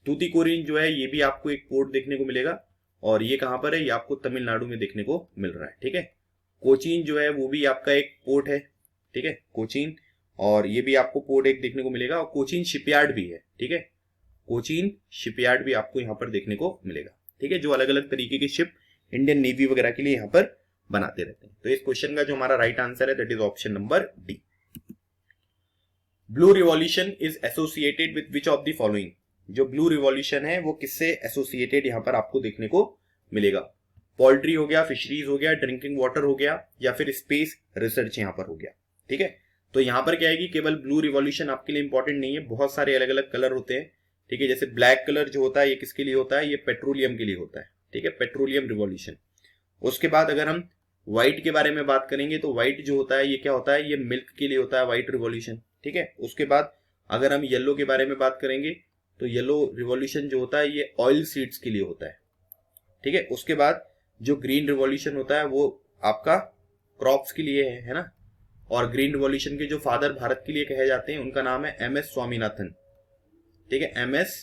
तूतीकोरिन जो है ये भी आपको एक पोर्ट देखने को मिलेगा, और ये कहां पर है, ये आपको तमिलनाडु में देखने को मिल रहा है। ठीक है, कोचीन जो है वो भी आपका एक पोर्ट है। ठीक है, कोचीन, और ये भी आपको पोर्ट एक देखने को मिलेगा, और कोचीन शिपयार्ड भी है। ठीक है, कोचीन शिपयार्ड भी आपको यहाँ पर देखने को मिलेगा। ठीक है, जो अलग अलग तरीके की शिप इंडियन नेवी वगैरह के लिए यहाँ पर बनाते रहते हैं। तो इस क्वेश्चन का जो हमारा राइट आंसर है that is option number D. Blue revolution is associated with which of the following? जो ब्लू रिवॉल्यूशन है वो किससे एसोसिएटेड यहाँ पर आपको देखने को मिलेगा? पोल्ट्री हो गया, फिशरीज हो गया, ड्रिंकिंग वाटर हो गया, या फिर स्पेस रिसर्च यहाँ पर हो गया। ठीक है, तो यहाँ पर क्या है कि केवल ब्लू रिवॉल्यूशन आपके लिए इंपॉर्टेंट नहीं है, बहुत सारे अलग अलग कलर होते हैं। ठीक है, जैसे ब्लैक कलर जो होता है ये किसके लिए होता है, ये पेट्रोलियम के लिए होता है। ठीक है, पेट्रोलियम रिवॉल्यूशन। उसके बाद अगर हम व्हाइट के बारे में बात करेंगे तो व्हाइट जो होता है ये क्या होता है, ये मिल्क के लिए होता है, व्हाइट रिवॉल्यूशन। ठीक है, उसके बाद अगर हम येलो के बारे में बात करेंगे तो येलो रिवॉल्यूशन जो होता है ये ऑयल सीड्स के लिए होता है। ठीक है, उसके बाद जो ग्रीन रिवॉल्यूशन होता है वो आपका क्रॉप्स के लिए है ना। और ग्रीन रिवॉल्यूशन के जो फादर भारत के लिए कहे जाते हैं उनका नाम है एम एस स्वामीनाथन। ठीक है, एम एस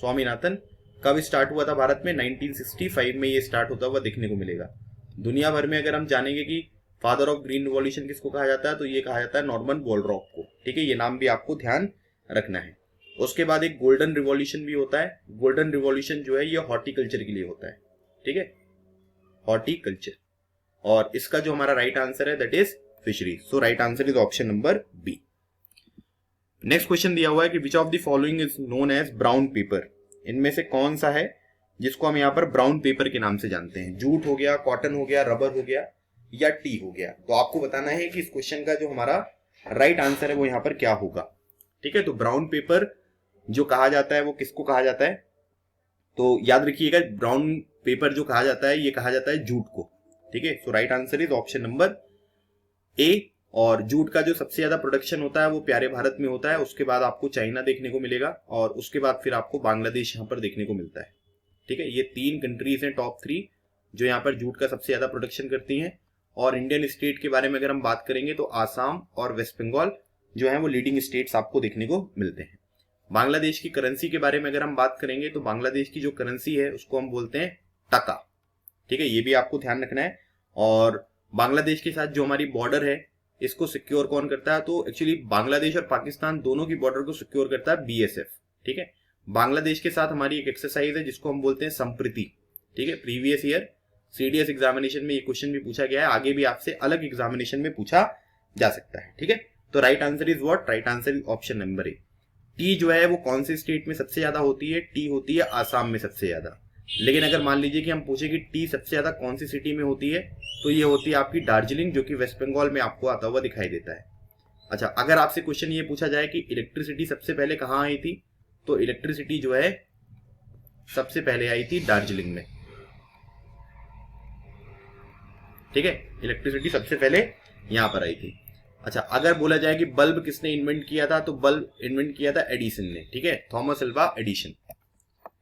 स्वामीनाथन। कब स्टार्ट हुआ था भारत में? 1965 में ये स्टार्ट होता हुआ देखने को मिलेगा। दुनिया भर में अगर हम जानेंगे कि फादर ऑफ ग्रीन रिवॉल्यूशन किसको कहा जाता है तो ये कहा जाता है नॉर्मन बोलरॉक को। ठीक है, ये नाम भी आपको ध्यान रखना है। उसके बाद एक गोल्डन रिवॉल्यूशन भी होता है। गोल्डन रिवॉल्यूशन जो है ये हॉर्टिकल्चर के लिए होता है। ठीक है, हॉर्टिकल्चर। और इसका जो हमारा राइट आंसर है that is fisheries. So right answer is option number B. Next question दिया हुआ है कि which of the following is known as brown paper, इनमें से कौन सा है जिसको हम यहाँ पर ब्राउन पेपर के नाम से जानते हैं। जूट हो गया, कॉटन हो गया, रबर हो गया या टी हो गया। तो आपको बताना है कि इस क्वेश्चन का जो हमारा राइट आंसर है वो यहाँ पर क्या होगा। ठीक है, तो ब्राउन पेपर जो कहा जाता है वो किसको कहा जाता है, तो याद रखिएगा ब्राउन पेपर जो कहा जाता है ये कहा जाता है जूट को। ठीक है, so right answer is option number A. और जूट का जो सबसे ज्यादा प्रोडक्शन होता है वो प्यारे भारत में होता है, उसके बाद आपको चाइना देखने को मिलेगा और उसके बाद फिर आपको बांग्लादेश यहाँ पर देखने को मिलता है। ठीक है, ये 3 कंट्रीज हैं टॉप 3 जो यहाँ पर जूट का सबसे ज्यादा प्रोडक्शन करती हैं। और इंडियन स्टेट के बारे में अगर हम बात करेंगे तो आसाम और वेस्ट बंगाल जो है वो लीडिंग स्टेट्स आपको देखने को मिलते हैं। बांग्लादेश की करेंसी के बारे में अगर हम बात करेंगे तो बांग्लादेश की जो करेंसी है उसको हम बोलते हैं टका। ठीक है, ये भी आपको ध्यान रखना है। और बांग्लादेश के साथ जो हमारी बॉर्डर है इसको सिक्योर कौन करता है, तो एक्चुअली बांग्लादेश और पाकिस्तान दोनों की बॉर्डर को सिक्योर करता है बीएसएफ। ठीक है, बांग्लादेश के साथ हमारी एक एक्सरसाइज है जिसको हम बोलते हैं संप्रीति। ठीक है, प्रीवियस ईयर सीडीएस एग्जामिनेशन में ये क्वेश्चन भी पूछा गया है, आगे भी आपसे अलग एग्जामिनेशन में पूछा जा सकता है। ठीक है, तो right answer is what, right answer is option number A. T जो है वो कौन से स्टेट में सबसे ज्यादा होती है, टी होती है आसाम में सबसे ज्यादा। लेकिन अगर मान लीजिए कि हम पूछे कि टी सबसे ज्यादा कौन सी सिटी में होती है, तो ये होती है आपकी दार्जिलिंग, जो कि वेस्ट बंगाल में आपको आता हुआ दिखाई देता है। अच्छा, अगर आपसे क्वेश्चन ये पूछा जाए कि इलेक्ट्रिसिटी सबसे पहले कहाँ आई थी, तो इलेक्ट्रिसिटी जो है सबसे पहले आई थी दार्जिलिंग में। ठीक है, इलेक्ट्रिसिटी सबसे पहले यहां पर आई थी। अच्छा, अगर बोला जाए कि बल्ब किसने इन्वेंट किया था, तो बल्ब इन्वेंट किया था एडिसन ने। ठीक है, Thomas Alva Edison,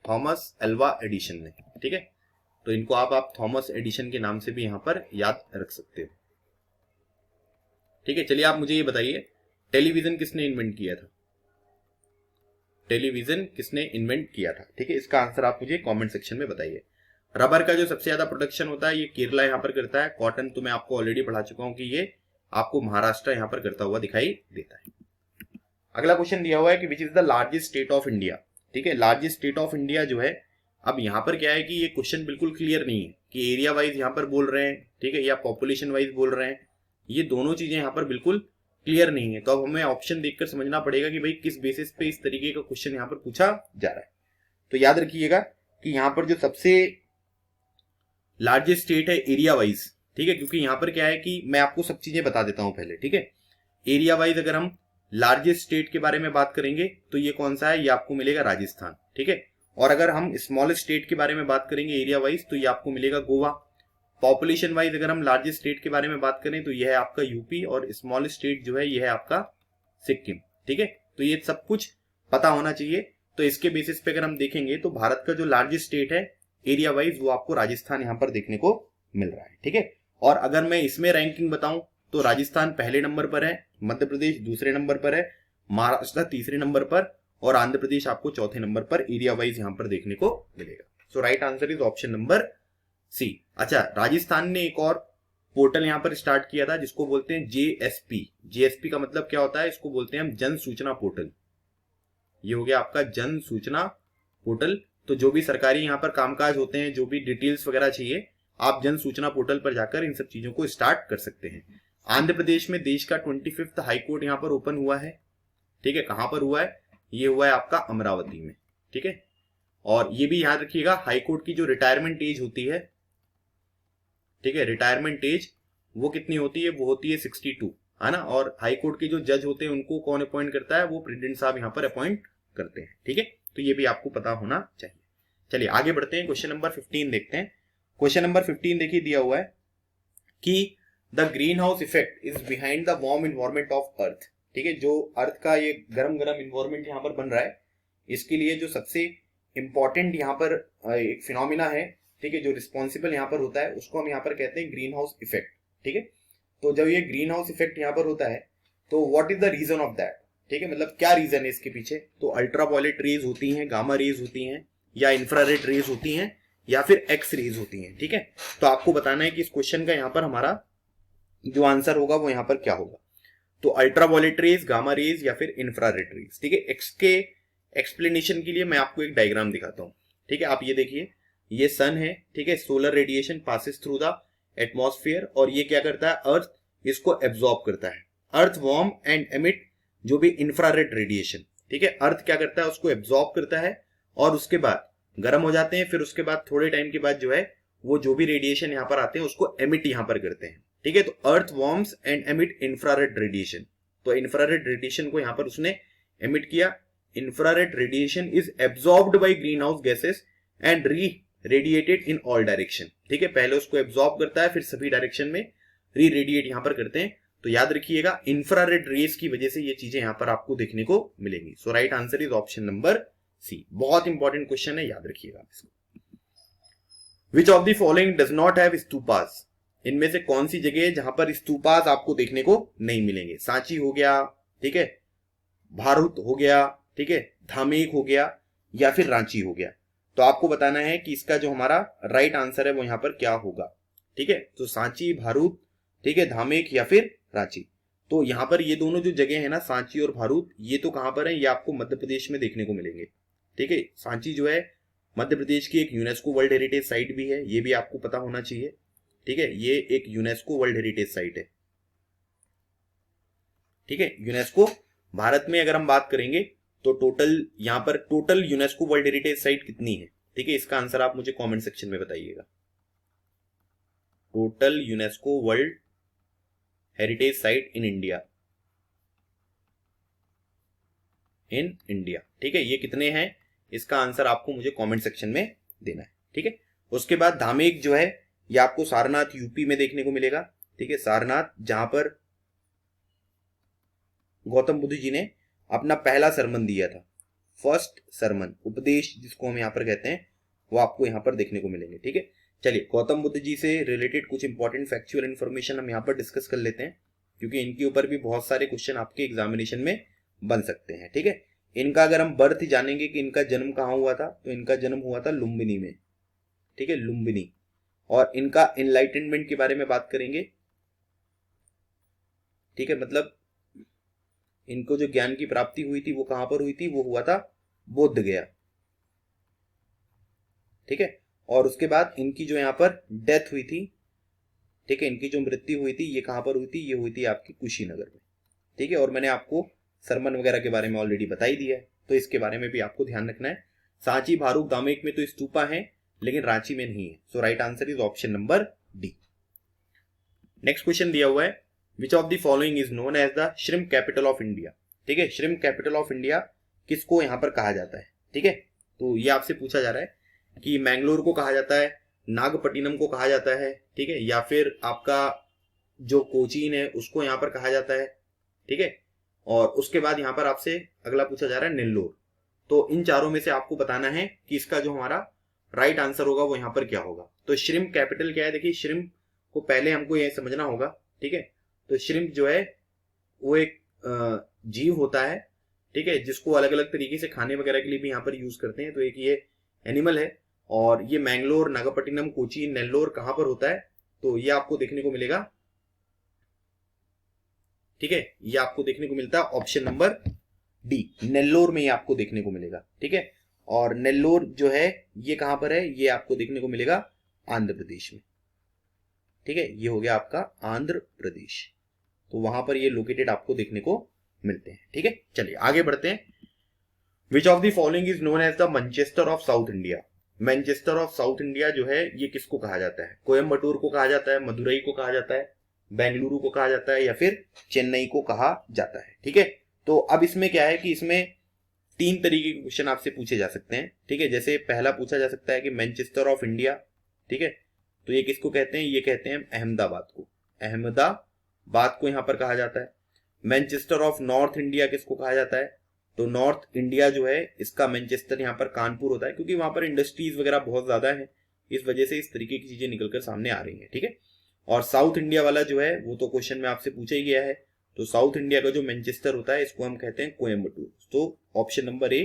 Thomas Alva Edison ने। ठीक है, तो इनको आप थॉमस एडिसन के नाम से भी यहां पर याद रख सकते हो। ठीक है, चलिए आप मुझे ये बताइए टेलीविजन किसने इन्वेंट किया था, टेलीविजन किसने इन्वेंट किया था। ठीक है, इसका आंसर आप मुझे कमेंट सेक्शन में बताइए। रबर का जो सबसे ज्यादा प्रोडक्शन होता है ये केरला यहाँ पर करता है। कॉटन तो मैं आपको ऑलरेडी पढ़ा चुका हूं कि ये आपको महाराष्ट्र यहाँ पर करता हुआ दिखाई देता है। अगला क्वेश्चन दिया हुआ है कि which is the largest state of India. ठीक है, लार्जेस्ट स्टेट ऑफ इंडिया जो है, अब यहाँ पर क्या है कि ये क्वेश्चन बिल्कुल क्लियर नहीं है कि एरिया वाइज यहाँ पर बोल रहे हैं, ठीक है, या पॉपुलेशन वाइज बोल रहे हैं। ये दोनों चीजें यहाँ पर बिल्कुल क्लियर नहीं है। तो अब हमें ऑप्शन देखकर समझना पड़ेगा कि भाई किस बेसिस पे इस तरीके का क्वेश्चन यहाँ पर पूछा जा रहा है। तो याद रखिएगा कि यहाँ पर जो सबसे लार्जेस्ट स्टेट है एरिया वाइज, ठीक है, क्योंकि यहाँ पर क्या है कि मैं आपको सब चीजें बता देता हूं पहले। ठीक है, एरिया वाइज अगर हम लार्जेस्ट स्टेट के बारे में बात करेंगे तो ये कौन सा है, ये आपको मिलेगा राजस्थान। ठीक है, और अगर हम स्मॉलेस्ट स्टेट के बारे में बात करेंगे एरिया वाइज तो ये आपको मिलेगा गोवा। पॉपुलेशन वाइज अगर हम लार्जेस्ट स्टेट के बारे में बात करें तो यह है आपका यूपी, और स्मॉलेस्ट स्टेट जो है यह है आपका सिक्किम। ठीक है, तो ये सब कुछ पता होना चाहिए। तो इसके बेसिस पे अगर हम देखेंगे तो भारत का जो लार्जेस्ट स्टेट है एरिया वाइज वो आपको राजस्थान यहां पर देखने को मिल रहा है। ठीक है, और अगर मैं इसमें रैंकिंग बताऊं तो राजस्थान पहले नंबर पर है, मध्य प्रदेश दूसरे नंबर पर है, महाराष्ट्र तीसरे नंबर पर, और आंध्र प्रदेश आपको चौथे नंबर पर एरिया वाइज यहां पर देखने को मिलेगा। So right answer is option number C. अच्छा, राजस्थान ने एक और पोर्टल यहां पर स्टार्ट किया था जिसको बोलते हैं जेएसपी। जेएसपी का मतलब क्या होता है, इसको बोलते हैं हम जन सूचना पोर्टल। ये हो गया आपका जन सूचना पोर्टल। तो जो भी सरकारी यहाँ पर कामकाज होते हैं, जो भी डिटेल्स वगैरह चाहिए, आप जन सूचना पोर्टल पर जाकर इन सब चीजों को स्टार्ट कर सकते हैं। आंध्र प्रदेश में देश का 25वां हाईकोर्ट यहाँ पर ओपन हुआ है। ठीक है, कहां पर हुआ है, ये हुआ है आपका अमरावती में। ठीक है, और ये भी याद रखिएगा हाईकोर्ट की जो रिटायरमेंट एज होती है, ठीक है, रिटायरमेंट एज वो कितनी होती है, वो होती है 62, है ना। और हाईकोर्ट के जो जज होते हैं उनको कौन अपॉइंट करता है, वो प्रेसिडेंट साहब यहाँ पर अपॉइंट करते हैं। ठीक है, तो ये भी आपको पता होना चाहिए। चलिए आगे बढ़ते हैं, क्वेश्चन नंबर 15 देखते हैं। क्वेश्चन नंबर 15 देखिए, दिया हुआ है कि the green house effect is behind the warm environment of earth. ठीक है, जो अर्थ का ये गरम गरम इन्वायरमेंट यहाँ पर बन रहा है, इसके लिए जो सबसे इंपॉर्टेंट यहाँ पर एक फिनोमिना है, ठीक है, जो रिस्पॉन्सिबल यहाँ पर होता है, उसको हम यहाँ पर कहते हैं ग्रीन हाउस इफेक्ट। ठीक है, तो जब ये ग्रीन हाउस इफेक्ट यहाँ पर होता है तो what is the reason of that. ठीक है, मतलब क्या रीजन है इसके पीछे। तो अल्ट्रावायलेट रेज होती हैं, गामा रेज होती हैं, या इंफ्रारेड रेज होती हैं, या फिर एक्स रेज होती हैं। ठीक है, तो आपको बताना है कि इस क्वेश्चन का यहाँ पर हमारा जो आंसर होगा वो यहाँ पर क्या होगा। तो अल्ट्रावायलेट रेज, गामा रेज, या फिर इंफ्रारेड रेज। ठीक है, एक्स के एक्सप्लेनेशन के लिए मैं आपको एक डायग्राम दिखाता हूँ। ठीक है, आप ये देखिए, ये सन है। ठीक है, solar radiation passes through the atmosphere, और ये क्या करता है, अर्थ इसको एब्जॉर्ब करता है। अर्थ वार्म एंड एमिट जो भी इंफ्रारेड रेडिएशन, ठीक है, अर्थ क्या करता है, उसको एब्जॉर्ब करता है और उसके बाद गर्म हो जाते हैं, फिर उसके बाद थोड़े टाइम के बाद जो है वो जो भी रेडिएशन यहाँ पर आते हैं उसको एमिट यहाँ पर करते हैं, ठीक है। तो earth warms and emit infrared radiation, तो इंफ्रारेड रेडिएशन को यहाँ पर उसने एमिट किया। Infrared radiation is absorbed by green house gases and reradiated in all direction, ठीक है, पहले उसको एब्जॉर्ब करता है फिर सभी डायरेक्शन में री रेडिएट यहां पर करते हैं। तो याद रखिएगा इंफ्रारेड रेस की वजह से ये चीजें यहां पर आपको देखने को मिलेंगी। So right answer is option number C. बहुत इंपॉर्टेंट क्वेश्चन है, याद रखिएगा इसको। Which of the following does not have stupas, इनमें से कौन सी जगह है जहां पर स्तूपास आपको देखने को नहीं मिलेंगे। सांची हो गया, ठीक है, भारूत हो गया, ठीक है, धामेक हो गया या फिर रांची हो गया। तो आपको बताना है कि इसका जो हमारा राइट आंसर है वो यहां पर क्या होगा, ठीक है। तो सांची, भारूत, ठीक है, धामेक या फिर रांची। तो यहां पर ये दोनों जो जगह है ना, सांची और भारूत, ये तो कहां पर है, ये आपको मध्य प्रदेश में देखने को मिलेंगे, ठीक है। सांची जो है मध्य प्रदेश की एक यूनेस्को वर्ल्ड हेरिटेज साइट भी है, ये भी आपको पता होना चाहिए, ठीक है, ये एक यूनेस्को वर्ल्ड हेरिटेज साइट है, ठीक है। यूनेस्को भारत में अगर हम बात करेंगे तो टोटल यहां पर total UNESCO world heritage site कितनी है, ठीक है, इसका आंसर आप मुझे कमेंट सेक्शन में बताइएगा। Total UNESCO world heritage site in India, ठीक है, ये कितने हैं, इसका आंसर आपको मुझे कमेंट सेक्शन में देना है, ठीक है। उसके बाद धामेक जो है ये आपको सारनाथ यूपी में देखने को मिलेगा, ठीक है, सारनाथ, जहां पर गौतम बुद्ध जी ने अपना पहला सरमन दिया था, फर्स्ट सरमन, उपदेश जिसको हम यहाँ पर कहते हैं, वो आपको यहाँ पर देखने को मिलेंगे, ठीक है। चलिए गौतम बुद्ध जी से रिलेटेड कुछ इंपॉर्टेंट फैक्चुअल इन्फॉर्मेशन हम यहाँ पर डिस्कस कर लेते हैं, क्योंकि इनके ऊपर भी बहुत सारे क्वेश्चन आपके एग्जामिनेशन में बन सकते हैं, ठीक है। इनका अगर हम बर्थ जानेंगे कि इनका जन्म कहाँ हुआ था, तो इनका जन्म हुआ था लुम्बिनी में, ठीक है, लुम्बिनी। और इनका एनलाइटनमेंट के बारे में बात करेंगे, ठीक है, मतलब इनको जो ज्ञान की प्राप्ति हुई थी वो कहां पर हुई थी, वो हुआ था बोध गया, ठीक है। और उसके बाद इनकी जो यहाँ पर डेथ हुई थी, ठीक है, इनकी जो मृत्यु हुई थी ये कहां पर हुई थी, ये हुई थी आपकी कुशीनगर में, ठीक है। और मैंने आपको सरमन वगैरह के बारे में ऑलरेडी बता ही दिया है, तो इसके बारे में भी आपको ध्यान रखना है। सांची, भारूक, दामेक में तो स्तूपा है लेकिन रांची में नहीं है। So right answer is option number D. Next question दिया हुआ है, which of the following is known as the shrimp capital of India, ठीक है। श्रिम्प कैपिटल ऑफ इंडिया किसको यहां पर कहा जाता है, ठीक है। तो ये आपसे पूछा जा रहा है कि मैंगलोर को कहा जाता है, नागपट्टिनम को कहा जाता है, ठीक है, या फिर आपका जो कोचीन है उसको यहां पर कहा जाता है, ठीक है। और उसके बाद यहां पर आपसे अगला पूछा जा रहा है नेल्लोर। तो इन चारों में से आपको बताना है कि इसका जो हमारा राइट आंसर होगा वो यहां पर क्या होगा। तो श्रिम्प कैपिटल क्या है, देखिए श्रिम्प को पहले हमको यह समझना होगा, ठीक है। तो श्रिम्प जो है वो एक जीव होता है, ठीक है, जिसको अलग अलग तरीके से खाने वगैरह के लिए भी यहाँ पर यूज करते हैं। तो एक ये एनिमल है, और ये मैंगलोर, नागपट्टिनम, कोचीन, नेल्लोर कहां पर होता है, तो ये आपको देखने को मिलेगा, ठीक है, ये आपको देखने को मिलता है ऑप्शन नंबर डी, नेल्लोर में ये आपको देखने को मिलेगा, ठीक है। और नेल्लोर जो है ये कहां पर है, ये आपको देखने को मिलेगा आंध्र प्रदेश में, ठीक है, ये हो गया आपका आंध्र प्रदेश। तो वहां पर ये लोकेटेड आपको देखने को मिलते हैं, ठीक है। चलिए आगे बढ़ते हैं। Which of the following is known as the Manchester of South India. Manchester of South India जो है ये किसको कहा जाता है, कोयम्बटूर को कहा जाता है, मदुरई को कहा जाता है, बेंगलुरु को कहा जाता है, या फिर चेन्नई को कहा जाता है, ठीक है। तो अब इसमें क्या है कि इसमें तीन तरीके के क्वेश्चन आपसे पूछे जा सकते हैं, ठीक है। जैसे पहला पूछा जा सकता है कि मैनचेस्टर ऑफ इंडिया, ठीक है, तो ये किसको कहते हैं, ये कहते हैं अहमदाबाद को, अहमदाबाद को यहां पर कहा जाता है। मैनचेस्टर ऑफ नॉर्थ इंडिया किसको कहा जाता है, तो नॉर्थ इंडिया जो है इसका मैनचेस्टर यहाँ पर कानपुर होता है, क्योंकि वहां पर इंडस्ट्रीज वगैरह बहुत ज्यादा है, इस वजह से इस तरीके की चीजें निकलकर सामने आ रही हैं, ठीक है। और साउथ इंडिया वाला जो है वो तो क्वेश्चन में आपसे पूछा ही गया है, तो साउथ इंडिया का जो मैनचेस्टर होता है इसको हम कहते हैं कोयम्बटूर। तो ऑप्शन नंबर ए,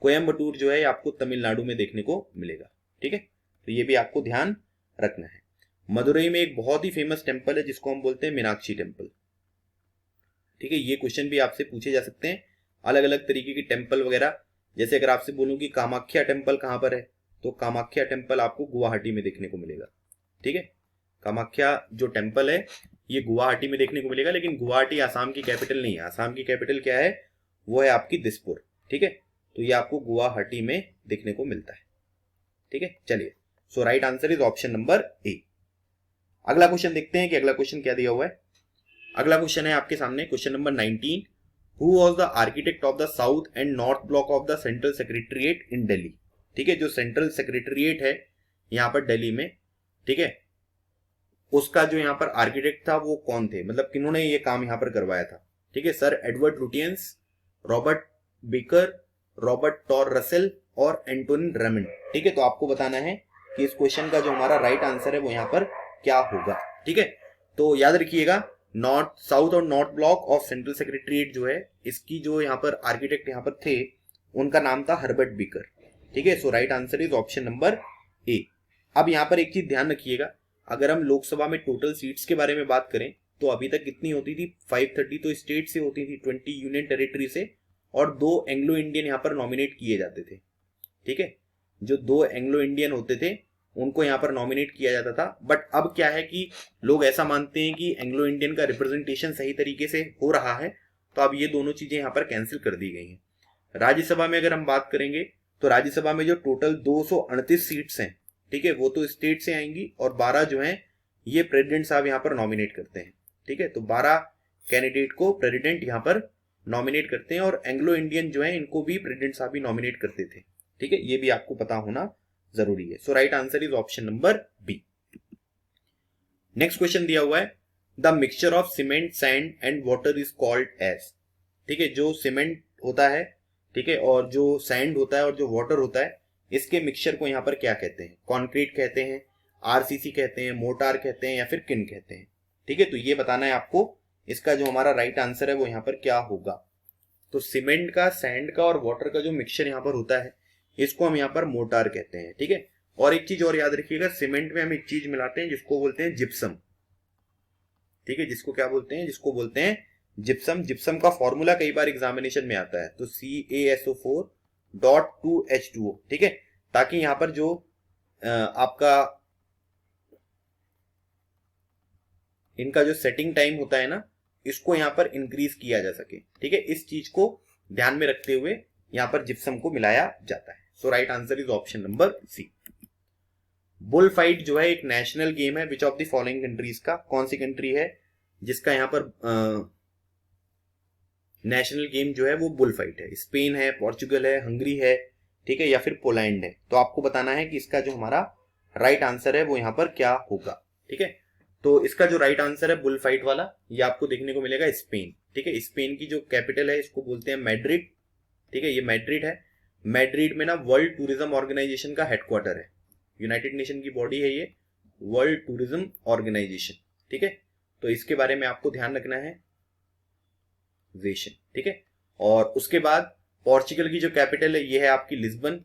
कोयम्बटूर जो है आपको तमिलनाडु में देखने को मिलेगा, ठीक है। तो ये भी आपको ध्यान रखना है। मदुरई में एक बहुत ही फेमस टेम्पल है जिसको हम बोलते हैं मीनाक्षी टेम्पल, ठीक है। ये क्वेश्चन भी आपसे पूछे जा सकते हैं, अलग अलग तरीके की टेम्पल वगैरह। जैसे अगर आपसे बोलूं कि कामाख्या टेम्पल कहां पर है, तो कामाख्या टेम्पल आपको गुवाहाटी में देखने को मिलेगा, ठीक है। कामाख्या जो टेम्पल है ये गुवाहाटी में देखने को मिलेगा, लेकिन गुवाहाटी आसाम की कैपिटल नहीं है। आसाम की कैपिटल क्या है, वो है आपकी दिसपुर। ठीक है, तो ये आपको गुवाहाटी में देखने को मिलता है। ठीक है, चलिए, so right answer is option number A. अगला क्वेश्चन देखते हैं कि अगला क्वेश्चन क्या दिया हुआ है। अगला क्वेश्चन है आपके सामने, question number 19। Who was the architect of the south and north block of the central secretariat in Delhi. ठीक है, जो सेंट्रल सेक्रेटेरिएट है यहाँ पर दिल्ली में, ठीक है, उसका जो यहाँ पर आर्किटेक्ट था वो कौन थे, मतलब किन्होंने ये काम यहाँ पर करवाया था। ठीक है, sir Edward Lutyens, Robert Baker, Robert Tor Russell और एंटोनी ड्रमंड। ठीक है, तो आपको बताना है कि इस क्वेश्चन का जो हमारा राइट आंसर है वो यहाँ पर क्या होगा। ठीक है, तो याद रखिएगा, नॉर्थ साउथ और north block of central secretariat जो है, इसकी जो यहाँ पर आर्किटेक्ट यहाँ पर थे, उनका नाम था हर्बर्ट बेकर। ठीक है, so right answer is option number A. अब यहाँ पर एक चीज ध्यान रखिएगा, अगर हम लोकसभा में टोटल सीट्स के बारे में बात करें तो अभी तक कितनी होती थी, 530 तो स्टेट से होती थी, 20 यूनियन टेरिटरी से, और 2 एंग्लो इंडियन यहाँ पर नॉमिनेट किए जाते थे। ठीक है, जो 2 एंग्लो इंडियन होते थे उनको यहाँ पर नॉमिनेट किया जाता था। बट अब क्या है कि लोग ऐसा मानते हैं कि एंग्लो इंडियन का रिप्रेजेंटेशन सही तरीके से हो रहा है, तो अब ये दोनों चीजें यहाँ पर कैंसिल कर दी गई हैं। राज्यसभा में अगर हम बात करेंगे तो राज्यसभा में जो टोटल 238 सीट्स हैं, ठीक है, वो तो स्टेट से आएंगी, और 12 जो हैं ये प्रेसिडेंट साहब यहाँ पर नॉमिनेट करते हैं। ठीक है, तो 12 कैंडिडेट को प्रेसिडेंट यहाँ पर नॉमिनेट करते हैं, और एंग्लो इंडियन जो है इनको भी प्रेसिडेंट साहब ही नॉमिनेट करते थे। ठीक है, ये भी आपको पता होना जरूरी है। So right answer is option number B. Next question दिया हुआ है, the mixture of cement, sand and water is called as. ठीक है, जो सीमेंट होता है, ठीक है, और जो सैंड होता है और जो वाटर होता है, इसके मिक्सचर को यहाँ पर क्या कहते हैं, कॉन्क्रीट कहते हैं, आरसीसी कहते हैं, मोटार कहते हैं, या फिर किन कहते हैं। ठीक है, तो ये बताना है आपको, इसका जो हमारा राइट आंसर है वो यहाँ पर क्या होगा। तो सीमेंट का, सैंड का और वाटर का जो मिक्सचर यहाँ पर होता है, इसको हम यहाँ पर मोटार कहते हैं। ठीक है, और एक चीज और याद रखिएगा, सीमेंट में हम एक चीज मिलाते हैं जिसको बोलते हैं जिप्सम। ठीक है, जिसको क्या बोलते हैं, जिसको बोलते हैं जिप्सम। जिप्सम का फॉर्मूला कई बार एग्जामिनेशन में आता है, तो CaSO4.2H2O। ठीक है, ताकि यहां पर जो आपका इनका जो सेटिंग टाइम होता है ना, इसको यहां पर इंक्रीज किया जा सके। ठीक है, इस चीज को ध्यान में रखते हुए यहां पर जिप्सम को मिलाया जाता है। So right answer is option number C. Bull fight जो है एक नेशनल गेम है, which of the following countries का, कौन सी कंट्री है जिसका यहां पर नेशनल गेम जो है वो बुल फाइट है। स्पेन है, पोर्चुगल है, हंगरी है, ठीक है, या फिर पोलैंड है। तो आपको बताना है कि इसका जो हमारा राइट आंसर है वो यहाँ पर क्या होगा। ठीक है, तो इसका जो राइट आंसर है बुल फाइट वाला, ये आपको देखने को मिलेगा स्पेन। ठीक है, स्पेन की जो कैपिटल है इसको बोलते हैं मैड्रिड। ठीक है, ये मैड्रिड है। मैड्रिड में ना वर्ल्ड टूरिज्म ऑर्गेनाइजेशन का हेडक्वार्टर है, यूनाइटेड नेशन की बॉडी है ये, वर्ल्ड टूरिज्म ऑर्गेनाइजेशन। ठीक है, तो इसके बारे में आपको ध्यान रखना है, वेशन। ठीक है, और उसके बाद पोर्चुगल की जो कैपिटल है ये है आपकी लिस्बन।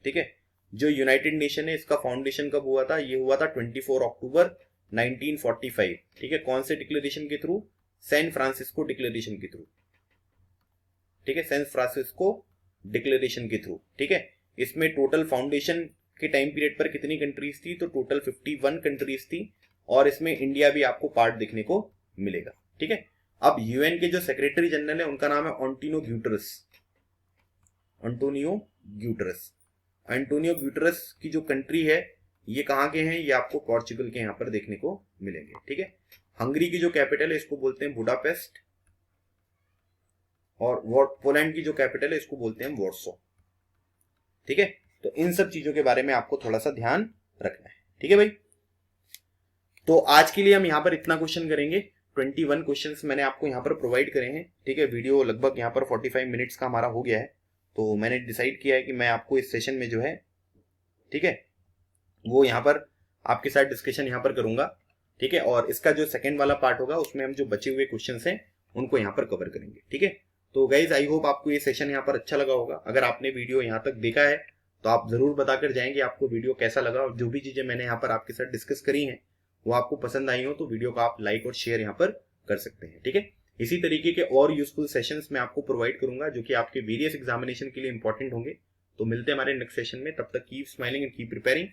ठीक है, जो यूनाइटेड नेशन है इसका फाउंडेशन कब हुआ था, ये हुआ था 24 अक्टूबर 1945। ठीक है, कौन से डिक्लेरेशन के थ्रू, सैन फ्रांसिस्को डिक्लेरेशन के थ्रू। ठीक है, सैन फ्रांसिस्को डिक्लेरेशन के थ्रू। ठीक है, इसमें टोटल फाउंडेशन के टाइम पीरियड पर कितनी कंट्रीज थी, तो टोटल 51 कंट्रीज थी, और इसमें इंडिया भी आपको पार्ट देखने को मिलेगा। ठीक है, अब यूएन के जो सेक्रेटरी जनरल है उनका नाम है एंटोनियो ग्यूटेरस। एंटोनियो ग्यूटेरस। एंटोनियो ग्यूटेरस की जो कंट्री है ये कहाँ के हैं, ये आपको पोर्चुगल के यहाँ पर देखने को मिलेंगे। ठीक है, हंगरी की जो कैपिटल है इसको बोलते हैं बुडापेस्ट, और पोलैंड की जो कैपिटल है इसको बोलते हैं वॉर्सो। ठीक है, तो इन सब चीजों के बारे में आपको थोड़ा सा ध्यान रखना है। ठीक है भाई, तो आज के लिए हम यहाँ पर इतना क्वेश्चन करेंगे। 21 क्वेश्चंस मैंने आपको यहाँ पर प्रोवाइड करे हैं। ठीक है, वीडियो लगभग यहाँ पर 45 मिनट्स का हमारा हो गया है, तो मैंने डिसाइड किया है कि मैं आपको इस सेशन में जो है, ठीक है, वो यहाँ पर आपके साथ डिस्कशन यहाँ पर करूंगा। ठीक है, और इसका जो सेकंड वाला पार्ट होगा उसमें हम जो बचे हुए क्वेश्चंस हैं उनको यहाँ पर कवर करेंगे। ठीक है, तो गाइज आई होप आपको ये सेशन यहाँ पर अच्छा लगा होगा। अगर आपने वीडियो यहाँ तक देखा है तो आप जरूर बताकर जाएंगे आपको वीडियो कैसा लगा, और जो भी चीजें मैंने यहाँ पर आपके साथ डिस्कस करी हैं वो आपको पसंद आई हो तो वीडियो को आप लाइक और शेयर यहाँ पर कर सकते हैं। ठीक है, इसी तरीके के और यूजफुल सेशंस मैं आपको प्रोवाइड करूंगा जो कि आपके वेरियस एग्जामिनेशन के लिए इंपॉर्टेंट होंगे। तो मिलते हैं हमारे नेक्स्ट सेशन में, तब तक keep smiling and keep preparing.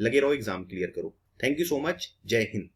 लगे रहो, एग्जाम क्लियर करो। थैंक यू सो मच, जय हिंद।